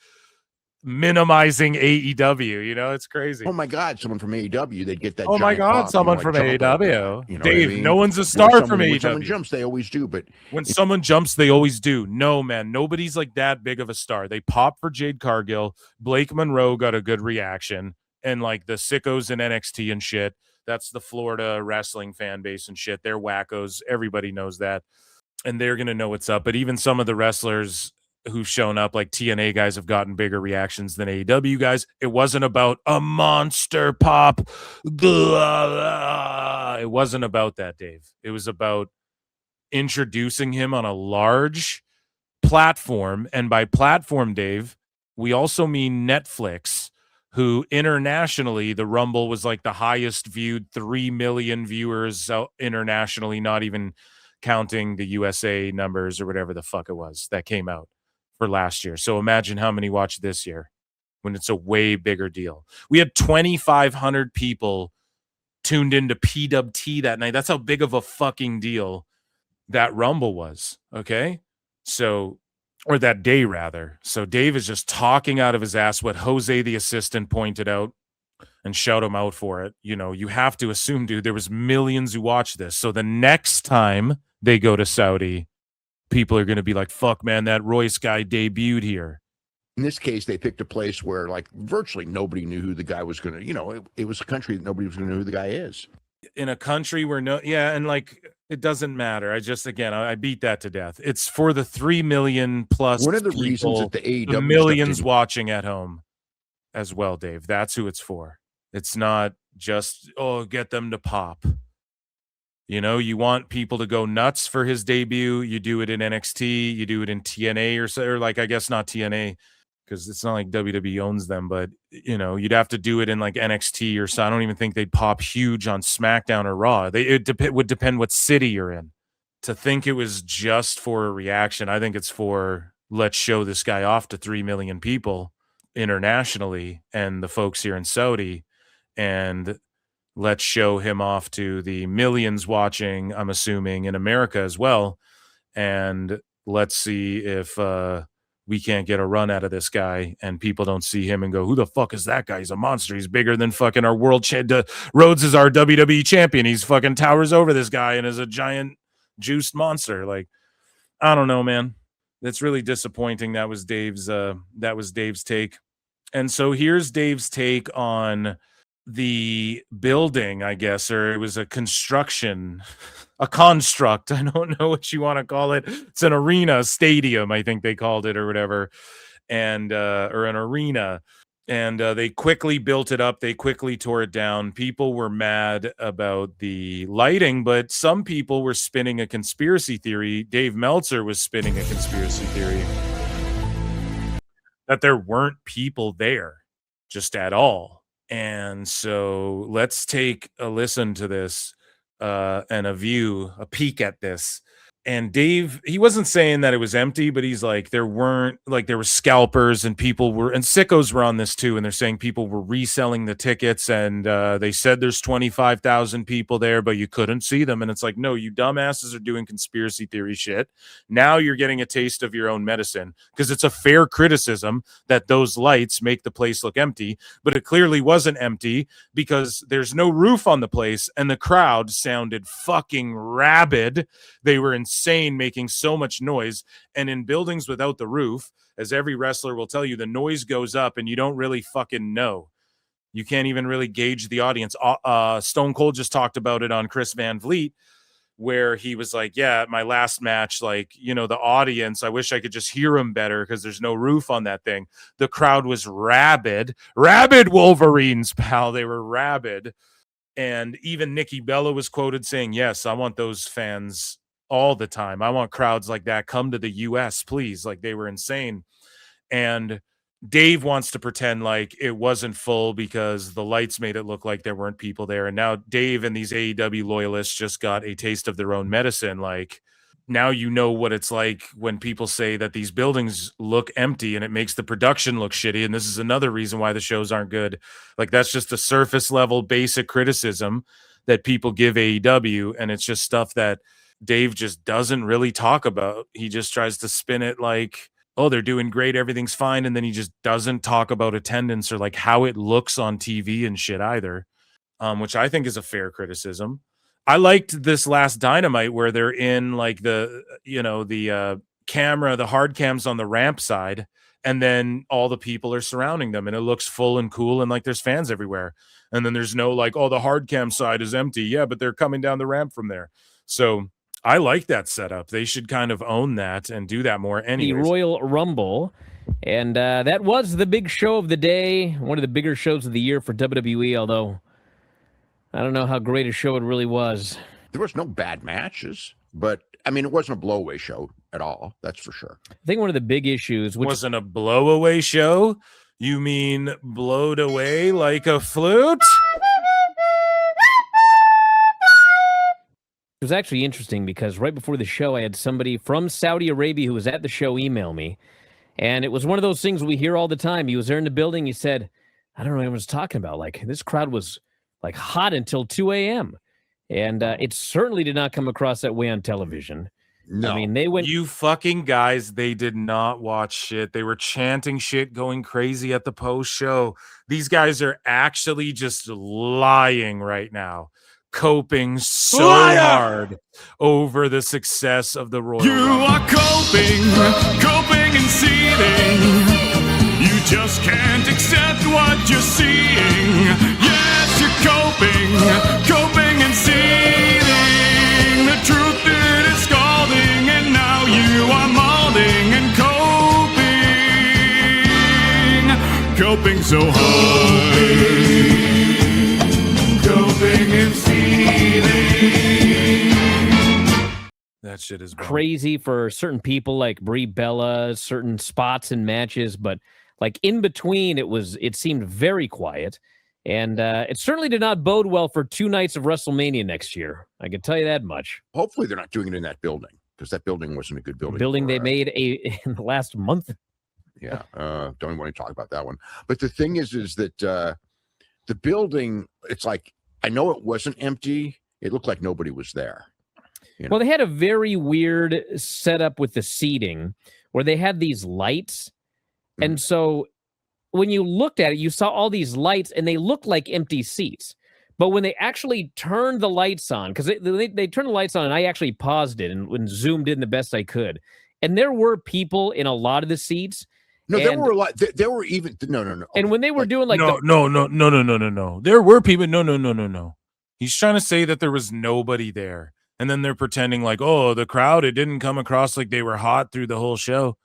minimizing AEW. You know, it's crazy. Oh my God, someone from AEW, they'd get that. Oh my giant God, pop, someone like from jump like that, AEW. you know Dave, what I mean? no one's a When star from someone AEW. jumps, they always do. But When someone jumps, they always do. No, man, nobody's like that big of a star. They pop for Jade Cargill. Blake Monroe got a good reaction. And like the sickos in NXT and shit. That's the Florida wrestling fan base and shit. They're wackos. Everybody knows that. And they're going to know what's up. But even some of the wrestlers who've shown up, like TNA guys, have gotten bigger reactions than AEW guys. It wasn't about a monster pop. It wasn't about that, Dave. It was about introducing him on a large platform. And by platform, Dave, we also mean Netflix, who internationally, the Rumble was like the highest viewed, 3 million viewers internationally, not even counting the USA numbers or whatever the fuck it was that came out for last year. So imagine how many watched this year when it's a way bigger deal. We had 2,500 people tuned into PWT that night. That's how big of a fucking deal that Rumble was. Okay. So, or that day rather. So Dave is just talking out of his ass what Jose, the assistant, pointed out, and shout him out for it. You know, you have to assume, dude, there was millions who watched this. So the next time they go to Saudi, people are going to be like, fuck, man, that Royce guy debuted here. in this case, they picked a place where like virtually nobody knew who the guy was going to, you know, it was a country that nobody was going to know who the guy is. In a country where and like, it doesn't matter. I beat that to death. It's for the 3 million plus One of the people, reasons that the AEW the millions watching at home as well, Dave. That's who it's for. It's not just, get them to pop. You know, you want people to go nuts for his debut. You do it in NXT. You do it in TNA or like, I guess not TNA, because it's not like WWE owns them, but, you know, you'd have to do it in like NXT or so. I don't even think they'd pop huge on SmackDown or Raw. It would depend what city you're in. To think it was just for a reaction, I think it's for, let's show this guy off to 3 million people internationally and the folks here in Saudi, and let's show him off to the millions watching, I'm assuming, in America as well. And let's see if we can't get a run out of this guy and people don't see him and go, who the fuck is that guy? He's a monster. He's bigger than fucking our world Rhodes is our WWE champion. He's fucking towers over this guy and is a giant juiced monster. Like, I don't know, man. That's really disappointing. That was Dave's take. And so here's Dave's take on the building, I guess, or it was a construction, a construct. I don't know what you want to call it. It's an arena, a stadium, I think they called it, or whatever, and or an arena. And they quickly built it up. They quickly tore it down. People were mad about the lighting, but some people were spinning a conspiracy theory. Dave Meltzer was spinning a conspiracy theory that there weren't people there just at all. And so let's take a listen to this and a peek at this. And Dave, he wasn't saying that it was empty, but he's like, there were scalpers and and sickos were on this too. And they're saying people were reselling the tickets and they said there's 25,000 people there, but you couldn't see them. And it's like, no, you dumbasses are doing conspiracy theory shit. Now you're getting a taste of your own medicine, because it's a fair criticism that those lights make the place look empty, but it clearly wasn't empty because there's no roof on the place and the crowd sounded fucking rabid. They were insane, making so much noise. And in buildings without the roof, as every wrestler will tell you, the noise goes up and you don't really fucking know. You can't even really gauge the audience. Stone Cold just talked about it on Chris Van Vliet, where he was like, yeah, my last match, like, you know, the audience, I wish I could just hear him better because there's no roof on that thing. The crowd was rabid Wolverines, pal. They were rabid. And even Nikki Bella was quoted saying, yes, I want those fans all the time. I want crowds like that. Come to the US, please. Like, they were insane. And Dave wants to pretend like it wasn't full because the lights made it look like there weren't people there. And now Dave and these AEW loyalists just got a taste of their own medicine. Like, now you know what it's like when people say that these buildings look empty and it makes the production look shitty. And this is another reason why the shows aren't good. Like, that's just a surface level basic criticism that people give AEW. And it's just stuff that Dave just doesn't really talk about. He just tries to spin it like oh, they're doing great, everything's fine, and then he just doesn't talk about attendance or like how it looks on TV and shit either, which I think is a fair criticism. I liked this last Dynamite where they're in like the camera, the hard cams on the ramp side, and then all the people are surrounding them, and it looks full and cool, and like there's fans everywhere, and then there's no like, oh, the hard cam side is empty, yeah, but they're coming down the ramp from there. So I like that setup. They should kind of own that and do that more. Anyways. The Royal Rumble. And that was the big show of the day, one of the bigger shows of the year for WWE, although I don't know how great a show it really was. There was no bad matches, but I mean, it wasn't a blowaway show at all. That's for sure. I think one of the big issues... wasn't a blowaway show? You mean blowed away like a flute? It was actually interesting because right before the show, I had somebody from Saudi Arabia who was at the show email me. And it was one of those things we hear all the time. He was there in the building. He said, I don't know what everyone's talking about. Like, this crowd was like hot until 2 a.m. And it certainly did not come across that way on television. No. I mean, they went... You fucking guys, they did not watch shit. They were chanting shit, going crazy at the post show. These guys are actually just lying right now. Coping so hard over the success of the Royal Rumble. You are coping and seething. You just can't accept what you're seeing. Yes, you're coping and seething. The truth it is scalding, and now you are molding and coping so hard. Coping and seething. That shit is crazy for certain people like Brie Bella, certain spots and matches, but like in between, it seemed very quiet, and it certainly did not bode well for 2 nights of WrestleMania next year. I can tell you that much. Hopefully, they're not doing it in that building because that building wasn't a good building. Building they made in the last month. Yeah, don't even want to talk about that one. But the thing is that the building, it's like, I know it wasn't empty. It looked like nobody was there. You know? Well, they had a very weird setup with the seating where they had these lights. And so when you looked at it, you saw all these lights and they looked like empty seats. But when they actually turned the lights on, because they turned the lights on, and I actually paused it and zoomed in the best I could. And there were people in a lot of the seats. No, there were a lot. There were even no. Okay. And when they were doing like no. There were people. No. He's trying to say that there was nobody there, and then they're pretending like, oh, the crowd. It didn't come across like they were hot through the whole show,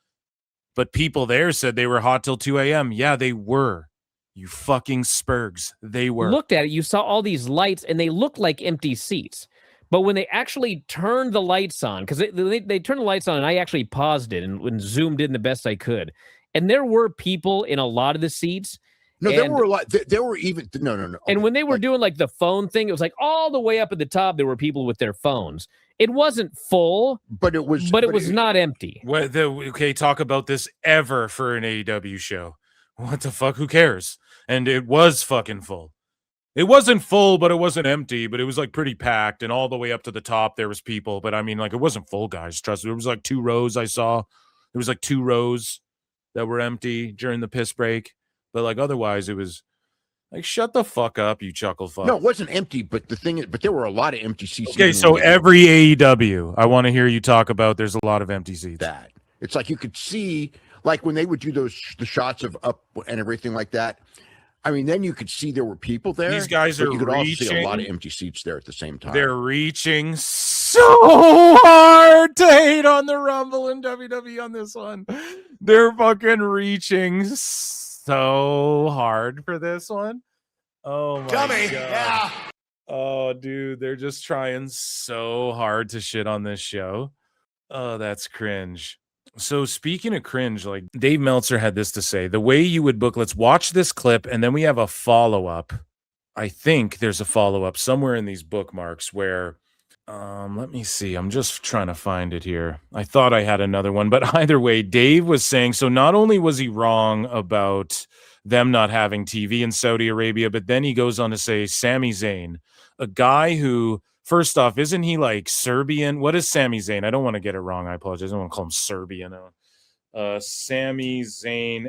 but people there said they were hot till 2 a.m. Yeah, they were. You fucking spurgs. They were. Looked at it, you saw all these lights, and they looked like empty seats. But when they actually turned the lights on, because they turned the lights on, and I actually paused it and zoomed in the best I could. And there were people in a lot of the seats. No, there were a lot. There were even no. And when they were doing like the phone thing, it was like all the way up at the top, there were people with their phones. It wasn't full, but it was not empty. Okay, talk about this ever for an AEW show. What the fuck? Who cares? And it was fucking full. It wasn't full, but it wasn't empty, but it was like pretty packed, and all the way up to the top there was people. But I mean, like, it wasn't full, guys. Trust me. There was like 2 rows I saw. There was like 2 rows that were empty during the piss break. But like otherwise, it was like, shut the fuck up, you chuckle fuck. No, it wasn't empty, but the thing is, but there were a lot of empty seats. Okay, so every AEW, I want to hear you talk about there's a lot of empty seats. That it's like you could see, like when they would do the shots of up and everything like that. I mean, then you could see there were people there. These guys are you could reaching. Also see a lot of empty seats there at the same time. They're reaching so hard to hate on the Rumble and WWE on this one. They're fucking reaching so hard for this one. Oh my God. Yeah. Oh, dude, they're just trying so hard to shit on this show. Oh, that's cringe. So speaking of cringe, like Dave Meltzer had this to say, the way you would book, let's watch this clip and then we have a follow-up. I think there's a follow-up somewhere in these bookmarks where, let me see. I'm just trying to find it here. I thought I had another one, but either way, Dave was saying, so not only was he wrong about them not having TV in Saudi Arabia, but then he goes on to say Sami Zayn, a guy who, first off, isn't he like Serbian? What is Sami Zayn? I don't want to get it wrong. I apologize. I don't want to call him Serbian. Sami Zayn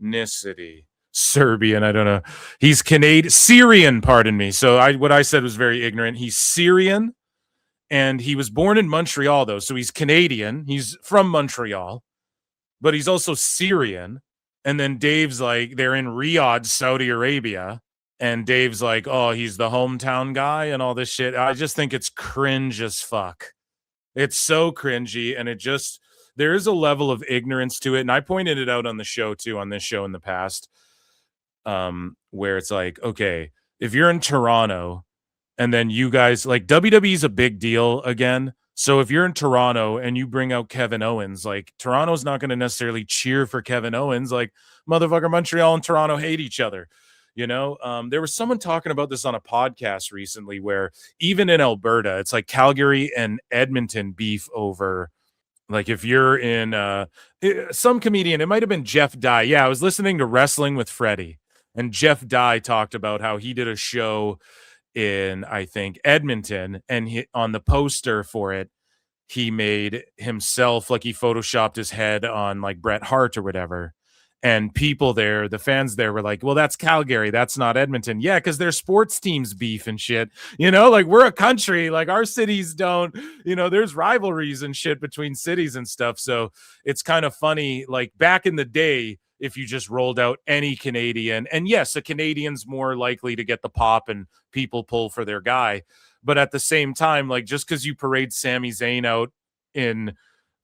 ethnicity. Serbian, I don't know. He's Canadian, Syrian, pardon me. So what I said was very ignorant. He's Syrian, and he was born in Montreal, though. So he's Canadian. He's from Montreal, but he's also Syrian. And then Dave's like, they're in Riyadh, Saudi Arabia. And Dave's like, oh, he's the hometown guy and all this shit. I just think it's cringe as fuck. It's so cringy. And there is a level of ignorance to it. And I pointed it out on the show, too, on this show in the past. Where it's like, okay, if you're in Toronto and then you guys like WWE is a big deal again. So if you're in Toronto and you bring out Kevin Owens, like Toronto's not going to necessarily cheer for Kevin Owens. Like motherfucker, Montreal and Toronto hate each other. You know, there was someone talking about this on a podcast recently where even in Alberta, it's like Calgary and Edmonton beef over. Like if you're in some comedian, it might have been Jeff Dye. Yeah, I was listening to Wrestling with Freddie. And Jeff Dye talked about how he did a show in, I think, Edmonton. And on the poster for it, he made himself, like he photoshopped his head on like Bret Hart or whatever. And people there, the fans there were like, well, that's Calgary. That's not Edmonton. Yeah, because their sports teams beef and shit. You know, like we're a country. Like our cities don't, you know, there's rivalries and shit between cities and stuff. So it's kind of funny. Like back in the day, if you just rolled out any Canadian, and yes, a Canadian's more likely to get the pop and people pull for their guy. But at the same time, like just because you parade Sami Zayn out in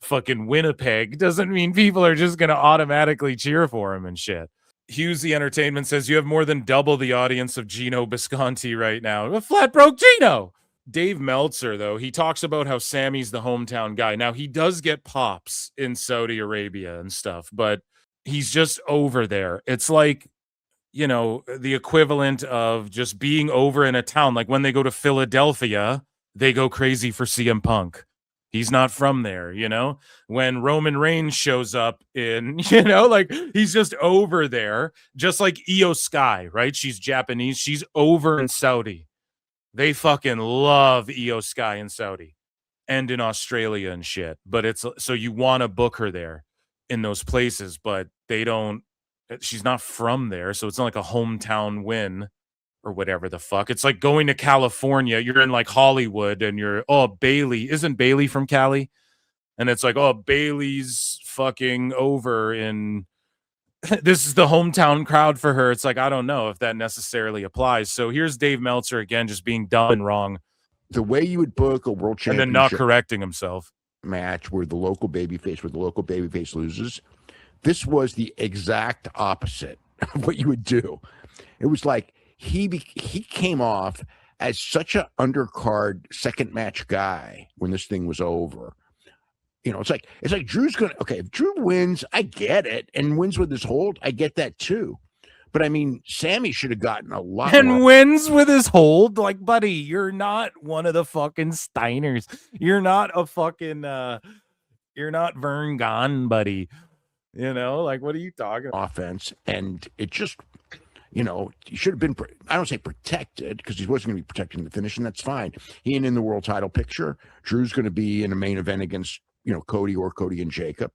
fucking Winnipeg doesn't mean people are just going to automatically cheer for him and shit. Hughes the Entertainment says you have more than double the audience of Gino Bisconti right now. A flat broke Gino. Dave Meltzer, though, he talks about how Sammy's the hometown guy. Now, he does get pops in Saudi Arabia and stuff, but he's just over there. It's like, you know, the equivalent of just being over in a town. Like when they go to Philadelphia, they go crazy for CM Punk. He's not from there, you know? When Roman Reigns shows up in, you know, like he's just over there, just like Io Sky, right? She's Japanese. She's over in Saudi. They fucking love Io Sky in Saudi and in Australia and shit. But it's so you want to book her there in those places, but they don't, she's not from there. So it's not like a hometown win or whatever the fuck. It's like going to California. You're in like Hollywood and you're, oh, Bailey. Isn't Bailey from Cali? And it's like, oh, Bailey's fucking over in, this is the hometown crowd for her. It's like, I don't know if that necessarily applies. So here's Dave Meltzer again, just being dumb and wrong. The way you would book a world championship and then not correcting himself match where the local babyface loses. This was the exact opposite of what you would do. It was like he came off as such an undercard second match guy when this thing was over. You know, it's like Drew's gonna, okay, if Drew wins, I get it, and wins with his hold, I get that too. But I mean, Sammy should have gotten a lot and more. Wins with his hold. Like, buddy, you're not one of the fucking Steiners. You're not a fucking you're not Vern Gahn, buddy. You know, like, what are you talking about? Offense, and it just, you know, he should have been, I don't say protected, because he wasn't going to be protecting the finish, and that's fine. He ain't in the world title picture. Drew's going to be in a main event against, you know, Cody and Jacob.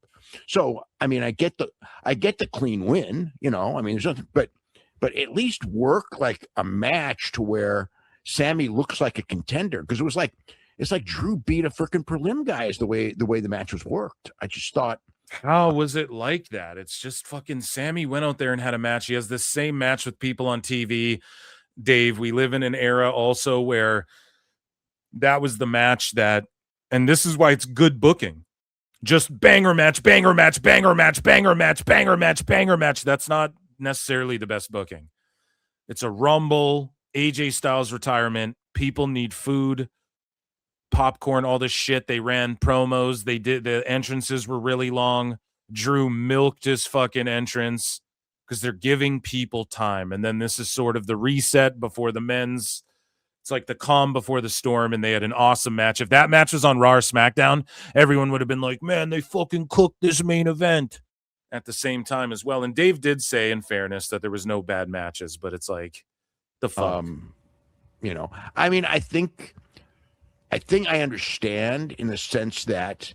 So, I mean, I get the clean win, you know, I mean, there's nothing, but at least work like a match to where Sammy looks like a contender. Because it's like Drew beat a freaking prelim guy is the way the match was worked. I just thought, how was it like that? It's just fucking Sammy went out there and had a match. He has this same match with people on TV. Dave, we live in an era also where that was the match that, and this is why it's good booking. Just banger match, banger match, banger match, banger match, banger match, banger match. That's not necessarily the best booking. It's a Rumble, AJ Styles retirement. People need food, popcorn, all this shit. They ran promos. They did, the entrances were really long. Drew milked his fucking entrance because they're giving people time. And then this is sort of the reset before the men's. It's like the calm before the storm, and they had an awesome match. If that match was on Raw or SmackDown, everyone would have been like, man, they fucking cooked this main event at the same time as well. And Dave did say, in fairness, that there was no bad matches, but it's like, the fuck. You know, I mean, I think I understand in the sense that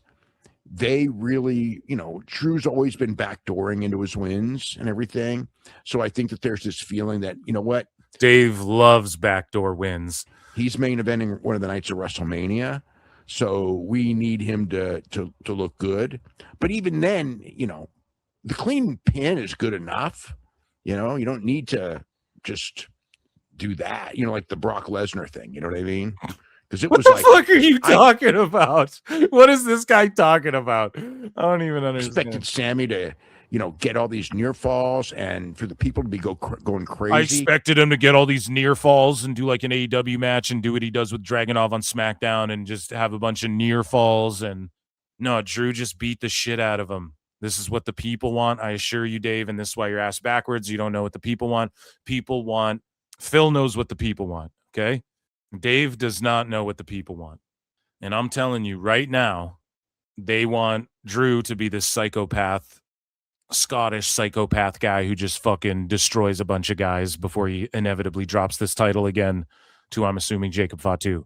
they really, Drew's always been backdooring into his wins and everything. So I think that there's this feeling that, you know what? Dave loves backdoor wins. He's main eventing one of the nights of WrestleMania. So we need him to look good. But even then, the clean pin is good enough. You don't need to just do that, like the Brock Lesnar thing. You know what I mean? Because it What was the like, fuck are you talking about? What is this guy talking about? I don't even understand. Expected Sami to, get all these near falls and for the people to be going crazy. I expected him to get all these near falls and do like an AEW match and do what he does with Dragunov on SmackDown and just have a bunch of near falls. And no, Drew just beat the shit out of him. This is what the people want. I assure you, Dave, and this is why you're ass backwards. You don't know what the people want. Phil knows what the people want, okay? Dave does not know what the people want. And I'm telling you right now, they want Drew to be this psychopath, Scottish psychopath guy who just fucking destroys a bunch of guys before he inevitably drops this title again to, I'm assuming, Jacob Fatu.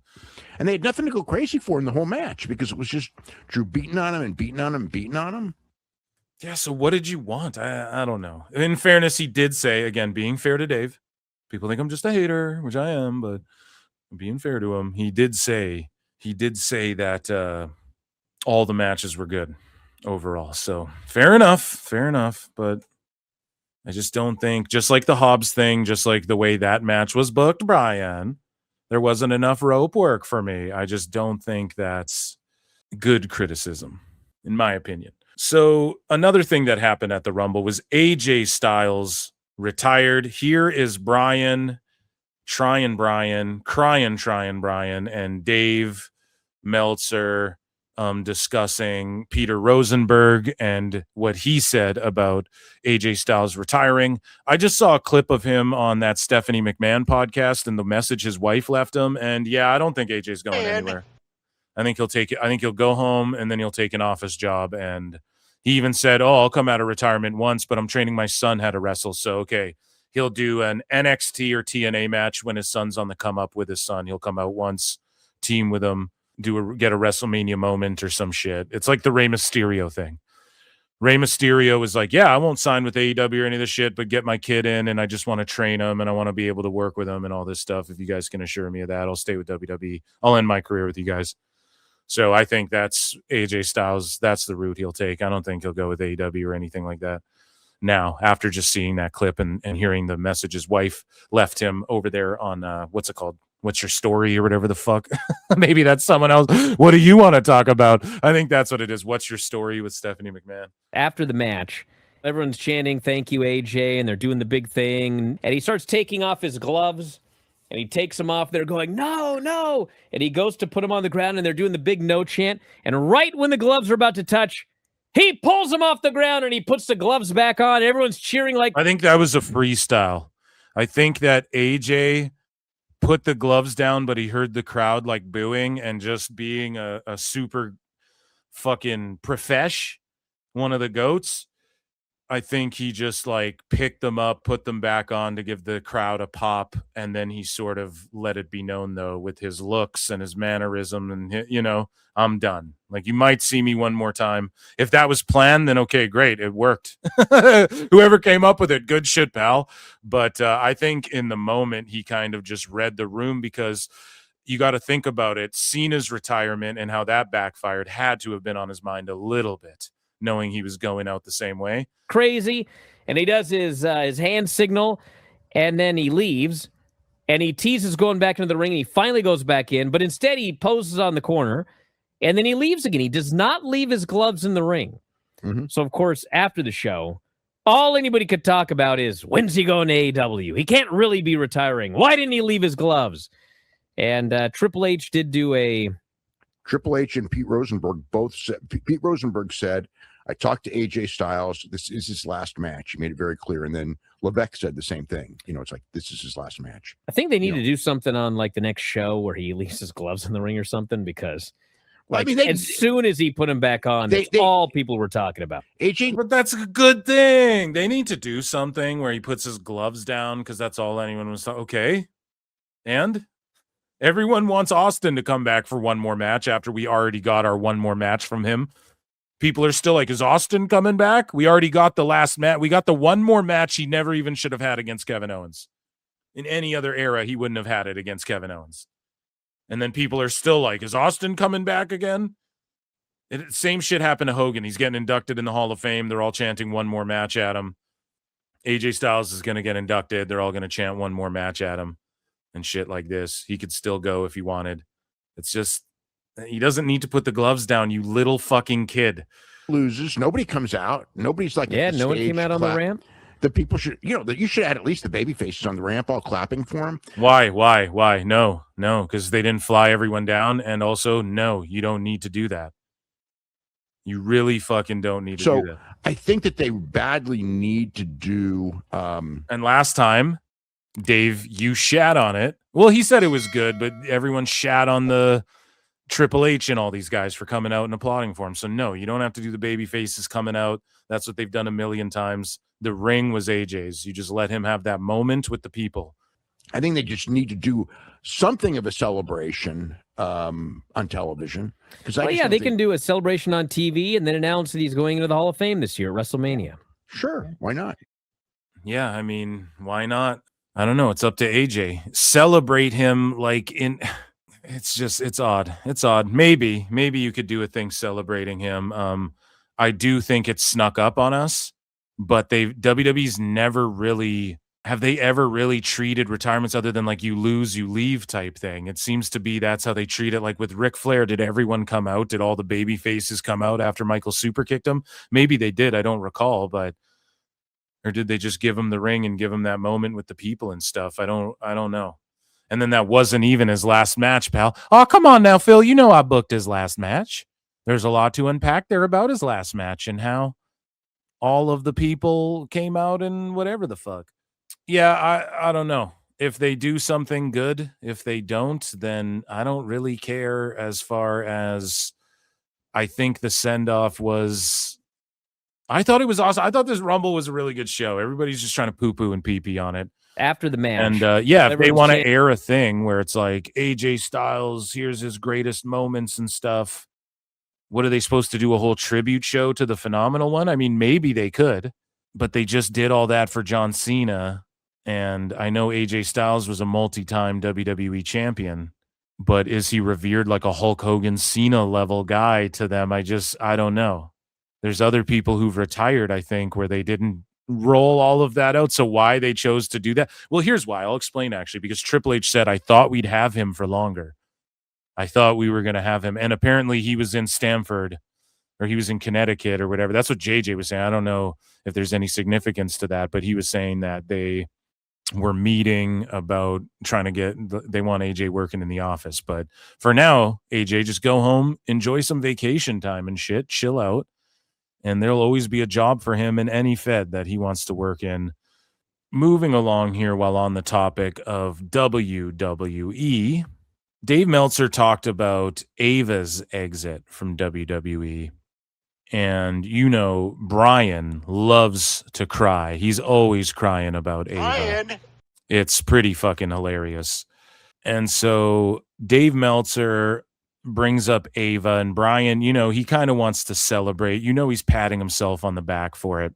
And they had nothing to go crazy for in the whole match because it was just Drew beating on him and beating on him and beating on him. Yeah, so what did you want? I don't know. In fairness, he did say, again, being fair to Dave, people think I'm just a hater, which I am, but being fair to him, he did say that all the matches were good overall. So fair enough. But I just don't think, just like the Hobbs thing, just like the way that match was booked, Brian, there wasn't enough rope work for me. I just don't think that's good criticism, in my opinion. So another thing that happened at the Rumble was AJ Styles retired. Here is Brian, crying Brian, and Dave Meltzer discussing Peter Rosenberg and what he said about AJ Styles retiring. I just saw a clip of him on that Stephanie McMahon podcast and the message his wife left him. And yeah, I don't think AJ's going anywhere. I think he'll go home and then he'll take an office job. And he even said, I'll come out of retirement once, but I'm training my son how to wrestle. So, okay, he'll do an NXT or TNA match when his son's on the come up with his son. He'll come out once, team with him, get a WrestleMania moment or some shit. It's like the Rey Mysterio thing. Rey Mysterio was like, yeah, I won't sign with AEW or any of this shit, but get my kid in and I just want to train him and I want to be able to work with him and all this stuff. If you guys can assure me of that, I'll stay with WWE. I'll end my career with you guys. So I think that's AJ Styles. That's the route he'll take. I don't think he'll go with AEW or anything like that. Now, after just seeing that clip and hearing the message his wife left him over there on, what's it called? What's your story or whatever the fuck? Maybe that's someone else. What do you want to talk about? I think that's what it is. What's your story with Stephanie McMahon? After the match, everyone's chanting, thank you, AJ, and they're doing the big thing. And he starts taking off his gloves. And he takes them off. They're going, no. And he goes to put them on the ground, and they're doing the big no chant. And right when the gloves are about to touch, he pulls them off the ground, and he puts the gloves back on. Everyone's cheering like... I think that was a freestyle. I think that AJ put the gloves down, but he heard the crowd like booing, and just being a super fucking profesh, one of the GOATs, I think he just like picked them up, put them back on to give the crowd a pop. And then he sort of let it be known, though, with his looks and his mannerism and, I'm done. Like, you might see me one more time. If that was planned, then okay, great. It worked. Whoever came up with it, good shit, pal. But I think in the moment, he kind of just read the room because you got to think about it. Cena's retirement and how that backfired had to have been on his mind a little bit, knowing he was going out the same way. Crazy. And he does his hand signal, and then he leaves, and he teases going back into the ring, and he finally goes back in, but instead he poses on the corner, and then he leaves again. He does not leave his gloves in the ring. Mm-hmm. So, of course, after the show, all anybody could talk about is, when's he going to AEW? He can't really be retiring. Why didn't he leave his gloves? And Triple H did do a... Triple H and Pete Rosenberg both said, Pete Rosenberg said, I talked to AJ Styles. This is his last match. He made it very clear. And then Levesque said the same thing. It's like, this is his last match. I think they need to do something on like the next show where he leaves his gloves in the ring or something, because as soon as he put him back on, that's all people were talking about. AJ, but that's a good thing. They need to do something where he puts his gloves down because that's all anyone was talking. Okay. And everyone wants Austin to come back for one more match after we already got our one more match from him. People are still like, is Austin coming back? We already got the last match. We got the one more match he never even should have had against Kevin Owens. In any other era, he wouldn't have had it against Kevin Owens. And then people are still like, is Austin coming back again? Same shit happened to Hogan. He's getting inducted in the Hall of Fame. They're all chanting one more match at him. AJ Styles is going to get inducted. They're all going to chant one more match at him and shit like this. He could still go if he wanted. It's just, he doesn't need to put the gloves down, you little fucking kid. Loses. Nobody comes out. Nobody's like, Yeah, no one came out on the ramp. The people should, you should have at least the baby faces on the ramp all clapping for him. Why? No, because they didn't fly everyone down. And also, no, you don't need to do that. You really fucking don't need to do that. I think that they badly need to do. And last time, Dave, you shat on it. Well, he said it was good, but everyone shat on the Triple H and all these guys for coming out and applauding for him. So no, you don't have to do the baby faces coming out. That's what they've done a million times. The ring was AJ's. You just let him have that moment with the people. I think they just need to do something of a celebration on television. They can do a celebration on TV and then announce that he's going into the Hall of Fame this year at WrestleMania. Sure, why not? Yeah, I mean, why not? I don't know. It's up to AJ. Celebrate him like in. It's odd. It's odd. Maybe you could do a thing celebrating him. I do think it's snuck up on us, but WWE's never really. Have they ever really treated retirements other than like you lose, you leave type thing? It seems to be that's how they treat it. Like with Ric Flair, did everyone come out? Did all the baby faces come out after Michael super kicked him? Maybe they did. I don't recall, or did they just give him the ring and give him that moment with the people and stuff? I don't know. And then that wasn't even his last match, pal. Oh, come on now, Phil. You know I booked his last match. There's a lot to unpack there about his last match and how all of the people came out and whatever the fuck. Yeah, I don't know. If they do something good, if they don't, then I don't really care as far as I think the send-off was. I thought it was awesome. I thought this Rumble was a really good show. Everybody's just trying to poo-poo and pee-pee on it. After the match. And if they want to air a thing where it's like AJ Styles, here's his greatest moments and stuff, what are they supposed to do? A whole tribute show to the Phenomenal One? I mean, maybe they could, but they just did all that for John Cena. And I know AJ Styles was a multi-time WWE champion, but is he revered like a Hulk Hogan Cena level guy to them? I don't know. There's other people who've retired, I think, where they didn't roll all of that out. So why they chose to do that? Well, here's why. I'll explain actually, because Triple H said, I thought we'd have him for longer. I thought we were going to have him. And apparently he was in Stamford or he was in Connecticut or whatever. That's what JJ was saying. I don't know if there's any significance to that, but he was saying that they were meeting about trying to they want AJ working in the office. But for now, AJ, just go home, enjoy some vacation time and shit, chill out. And there'll always be a job for him in any Fed that he wants to work in. Moving along here while on the topic of WWE, Dave Meltzer talked about Ava's exit from WWE. And, Brian loves to cry. He's always crying about Ava. Brian. It's pretty fucking hilarious. And so Dave Meltzer brings up Ava, and Brian, he kind of wants to celebrate. He's patting himself on the back for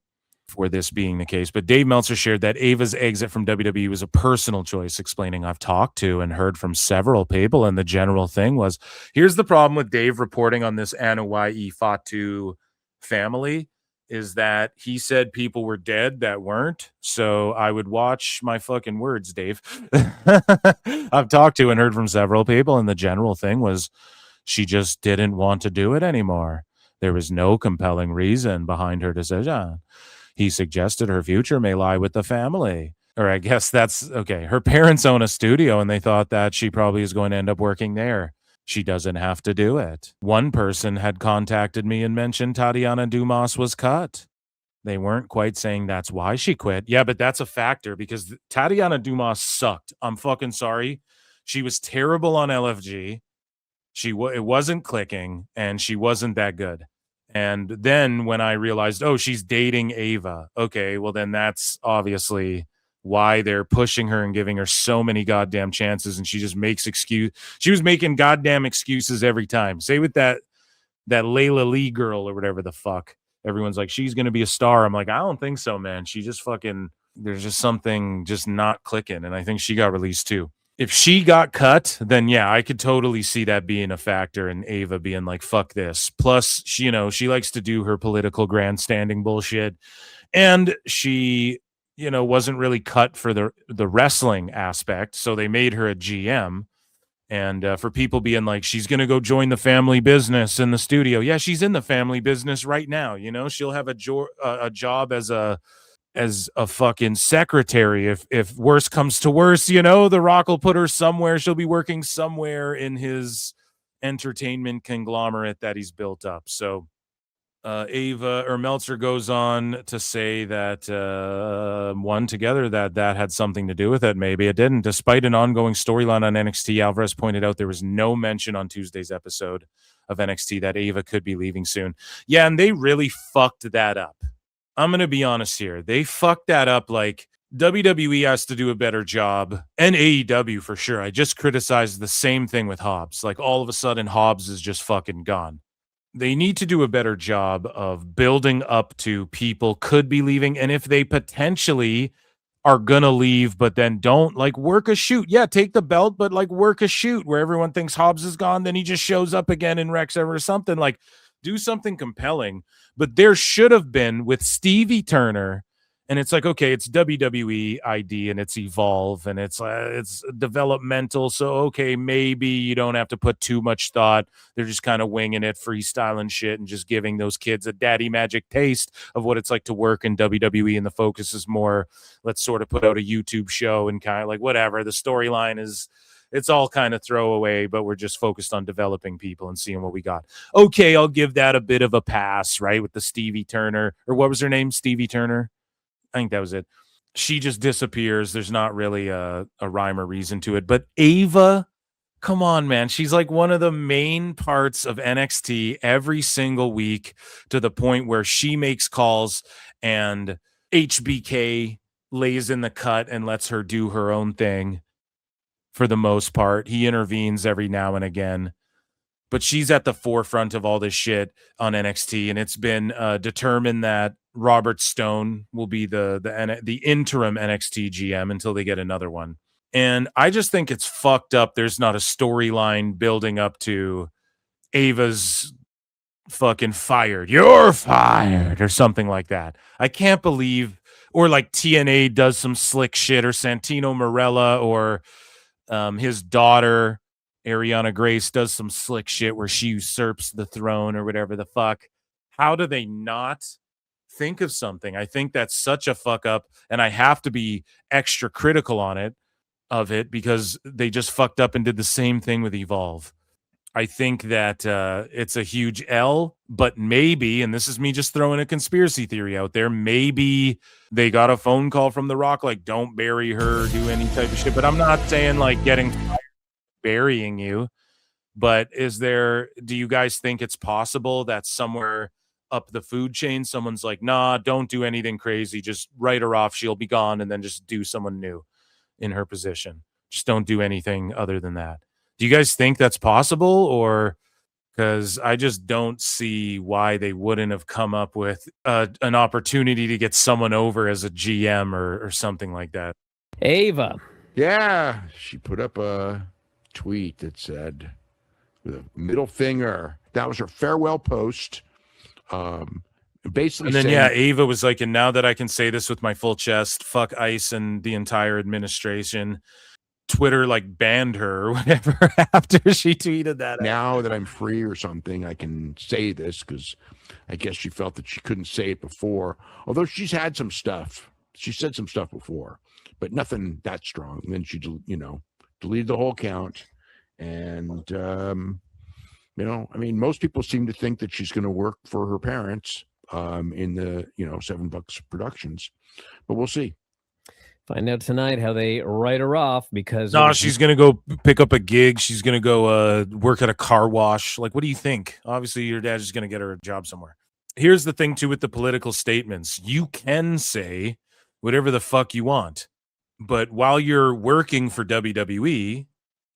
this being the case. But Dave Meltzer shared that Ava's exit from WWE was a personal choice, explaining, I've talked to and heard from several people, and the general thing was, here's the problem with Dave reporting on this Anoa'i Fatu family, is that he said people were dead that weren't. So I would watch my fucking words, Dave. I've talked to and heard from several people, and the general thing was she just didn't want to do it anymore. There was no compelling reason behind her decision. He suggested her future may lie with the family. Or I guess that's okay. Her parents own a studio and they thought that she probably is going to end up working there. She doesn't have to do it. One person had contacted me and mentioned Tatiana Dumas was cut. They weren't quite saying that's why she quit. Yeah, but that's a factor because Tatiana Dumas sucked. I'm fucking sorry. She was terrible on LFG. It wasn't clicking and she wasn't that good. And then when I realized, she's dating Ava. Okay, well then that's obviously why they're pushing her and giving her so many goddamn chances. And she just makes she was making goddamn excuses every time. Say with that that Layla Lee girl or whatever the fuck. Everyone's like, she's going to be a star. I'm like, I don't think so, man. She just fucking, there's just something just not clicking. And I think she got released too. If she got cut, then yeah, I could totally see that being a factor and Ava being like, fuck this. Plus, she, you know, she likes to do her political grandstanding bullshit. And she, you know, wasn't really cut for the wrestling aspect. So they made her a GM. And for people being like, she's going to go join the family business in the studio. Yeah, she's in the family business right now. You know, she'll have a job as a fucking secretary. If worse comes to worse, you know, The Rock will put her somewhere. She'll be working somewhere in his entertainment conglomerate that he's built up. So Ava or Meltzer goes on to say that one together that had something to do with it. Maybe it didn't. Despite an ongoing storyline on NXT, Alvarez pointed out there was no mention on Tuesday's episode of NXT that Ava could be leaving soon. Yeah, and they really fucked that up. I'm going to be honest here. They fucked that up. Like, WWE has to do a better job, and AEW for sure. I just criticized the same thing with Hobbs. Like, all of a sudden, Hobbs is just fucking gone. They need to do a better job of building up to people could be leaving. And if they potentially are going to leave, but then don't, like, work a shoot. Yeah, take the belt, but like work a shoot where everyone thinks Hobbs is gone. Then he just shows up again in Rex or something. Like, do something compelling. But there should have been with Stevie Turner. And it's like, okay, it's WWE ID and it's Evolve and it's developmental. So, okay, maybe you don't have to put too much thought. They're just kind of winging it, freestyling shit and just giving those kids a daddy magic taste of what it's like to work in WWE. And the focus is more, let's sort of put out a YouTube show and kind of like whatever. The storyline is, it's all kind of throwaway, but we're just focused on developing people and seeing what we got. Okay, I'll give that a bit of a pass, right? With the Stevie Turner, or what was her name? Stevie Turner? I think that was it. She just disappears. There's not really a rhyme or reason to it. But Ava, come on, man. She's like one of the main parts of NXT every single week to the point where she makes calls and HBK lays in the cut and lets her do her own thing for the most part. He intervenes every now and again. But she's at the forefront of all this shit on NXT, and it's been determined that Robert Stone will be the interim NXT GM until they get another one. And I just think it's fucked up. There's not a storyline building up to Ava's fucking fired. You're fired or something like that. I can't believe, or like TNA does some slick shit, or Santino Marella or his daughter Ariana Grace does some slick shit where she usurps the throne or whatever the fuck. How do they not think of something? I think that's such a fuck up, and I have to be extra critical on it because they just fucked up and did the same thing with Evolve. I think that it's a huge L, but maybe, and this is me just throwing a conspiracy theory out there, maybe they got a phone call from The Rock, like, don't bury her, do any type of shit. But I'm not saying like getting fired, burying you, but do you guys think it's possible that somewhere up the food chain someone's like, nah, don't do anything crazy, just write her off, she'll be gone, and then just do someone new in her position, just don't do anything other than that? Do you guys think that's possible? Or because I just don't see why they wouldn't have come up with an opportunity to get someone over as a GM or something like that. Ava. Yeah, she put up a tweet that said, with a middle finger, that was her farewell post. Basically, and then saying, yeah, Ava was like, and now that I can say this with my full chest, fuck ICE and the entire administration. Twitter like banned her or whatever after she tweeted that. Now that I'm free or something, I can say this, because I guess she felt that she couldn't say it before. Although she's had some stuff, she said some stuff before, but nothing that strong. And then she, deleted the whole account. And I mean, most people seem to think that she's going to work for her parents in the $7 Productions, but we'll see. Find out tonight how they write her off, because no, she's gonna go pick up a gig. She's gonna go work at a car wash. Like, what do you think? Obviously, your dad's just gonna get her a job somewhere. Here's the thing too with the political statements: you can say whatever the fuck you want, but while you're working for WWE,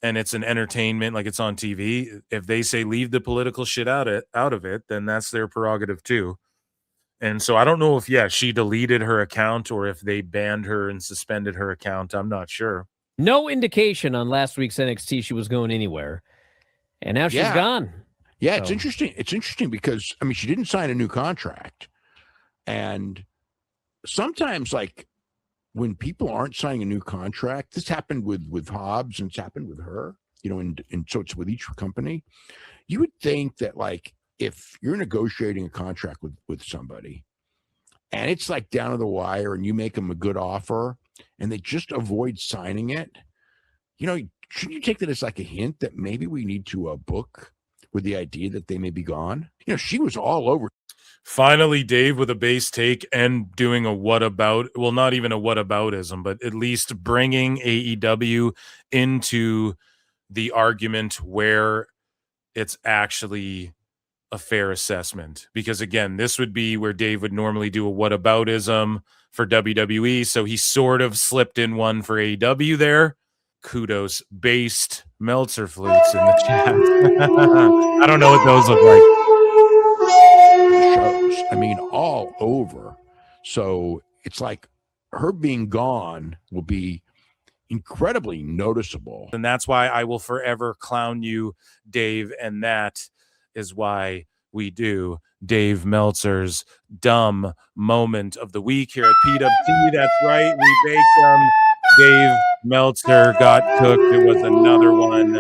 and it's an entertainment, like it's on TV, if they say leave the political shit out of it, then that's their prerogative too. And so I don't know if she deleted her account or if they banned her and suspended her account. I'm not sure. No indication on last week's NXT she was going anywhere, and now she's gone. Yeah, it's interesting. It's interesting because I mean she didn't sign a new contract, and sometimes like when people aren't signing a new contract, this happened with Hobbs and it's happened with her. You know, and so it's with each company. You would think that like if you're negotiating a contract with somebody, and it's like down to the wire, and you make them a good offer, and they just avoid signing it, you know, shouldn't you take that as like a hint that maybe we need to book with the idea that they may be gone? You know, she was all over. Finally, Dave with a base take and doing a what about, well, not even a what aboutism, but at least bringing AEW into the argument where it's actually a fair assessment. Because again, this would be where Dave would normally do a what aboutism for WWE. So he sort of slipped in one for AEW there. Kudos, based Meltzer flutes in the chat. I don't know what those look like. Shows, I mean, all over. So it's like her being gone will be incredibly noticeable. And that's why I will forever clown you, Dave. And that is why we do Dave Meltzer's dumb moment of the week here at PWT. That's right. We baked them. Dave Meltzer got cooked. It was another one.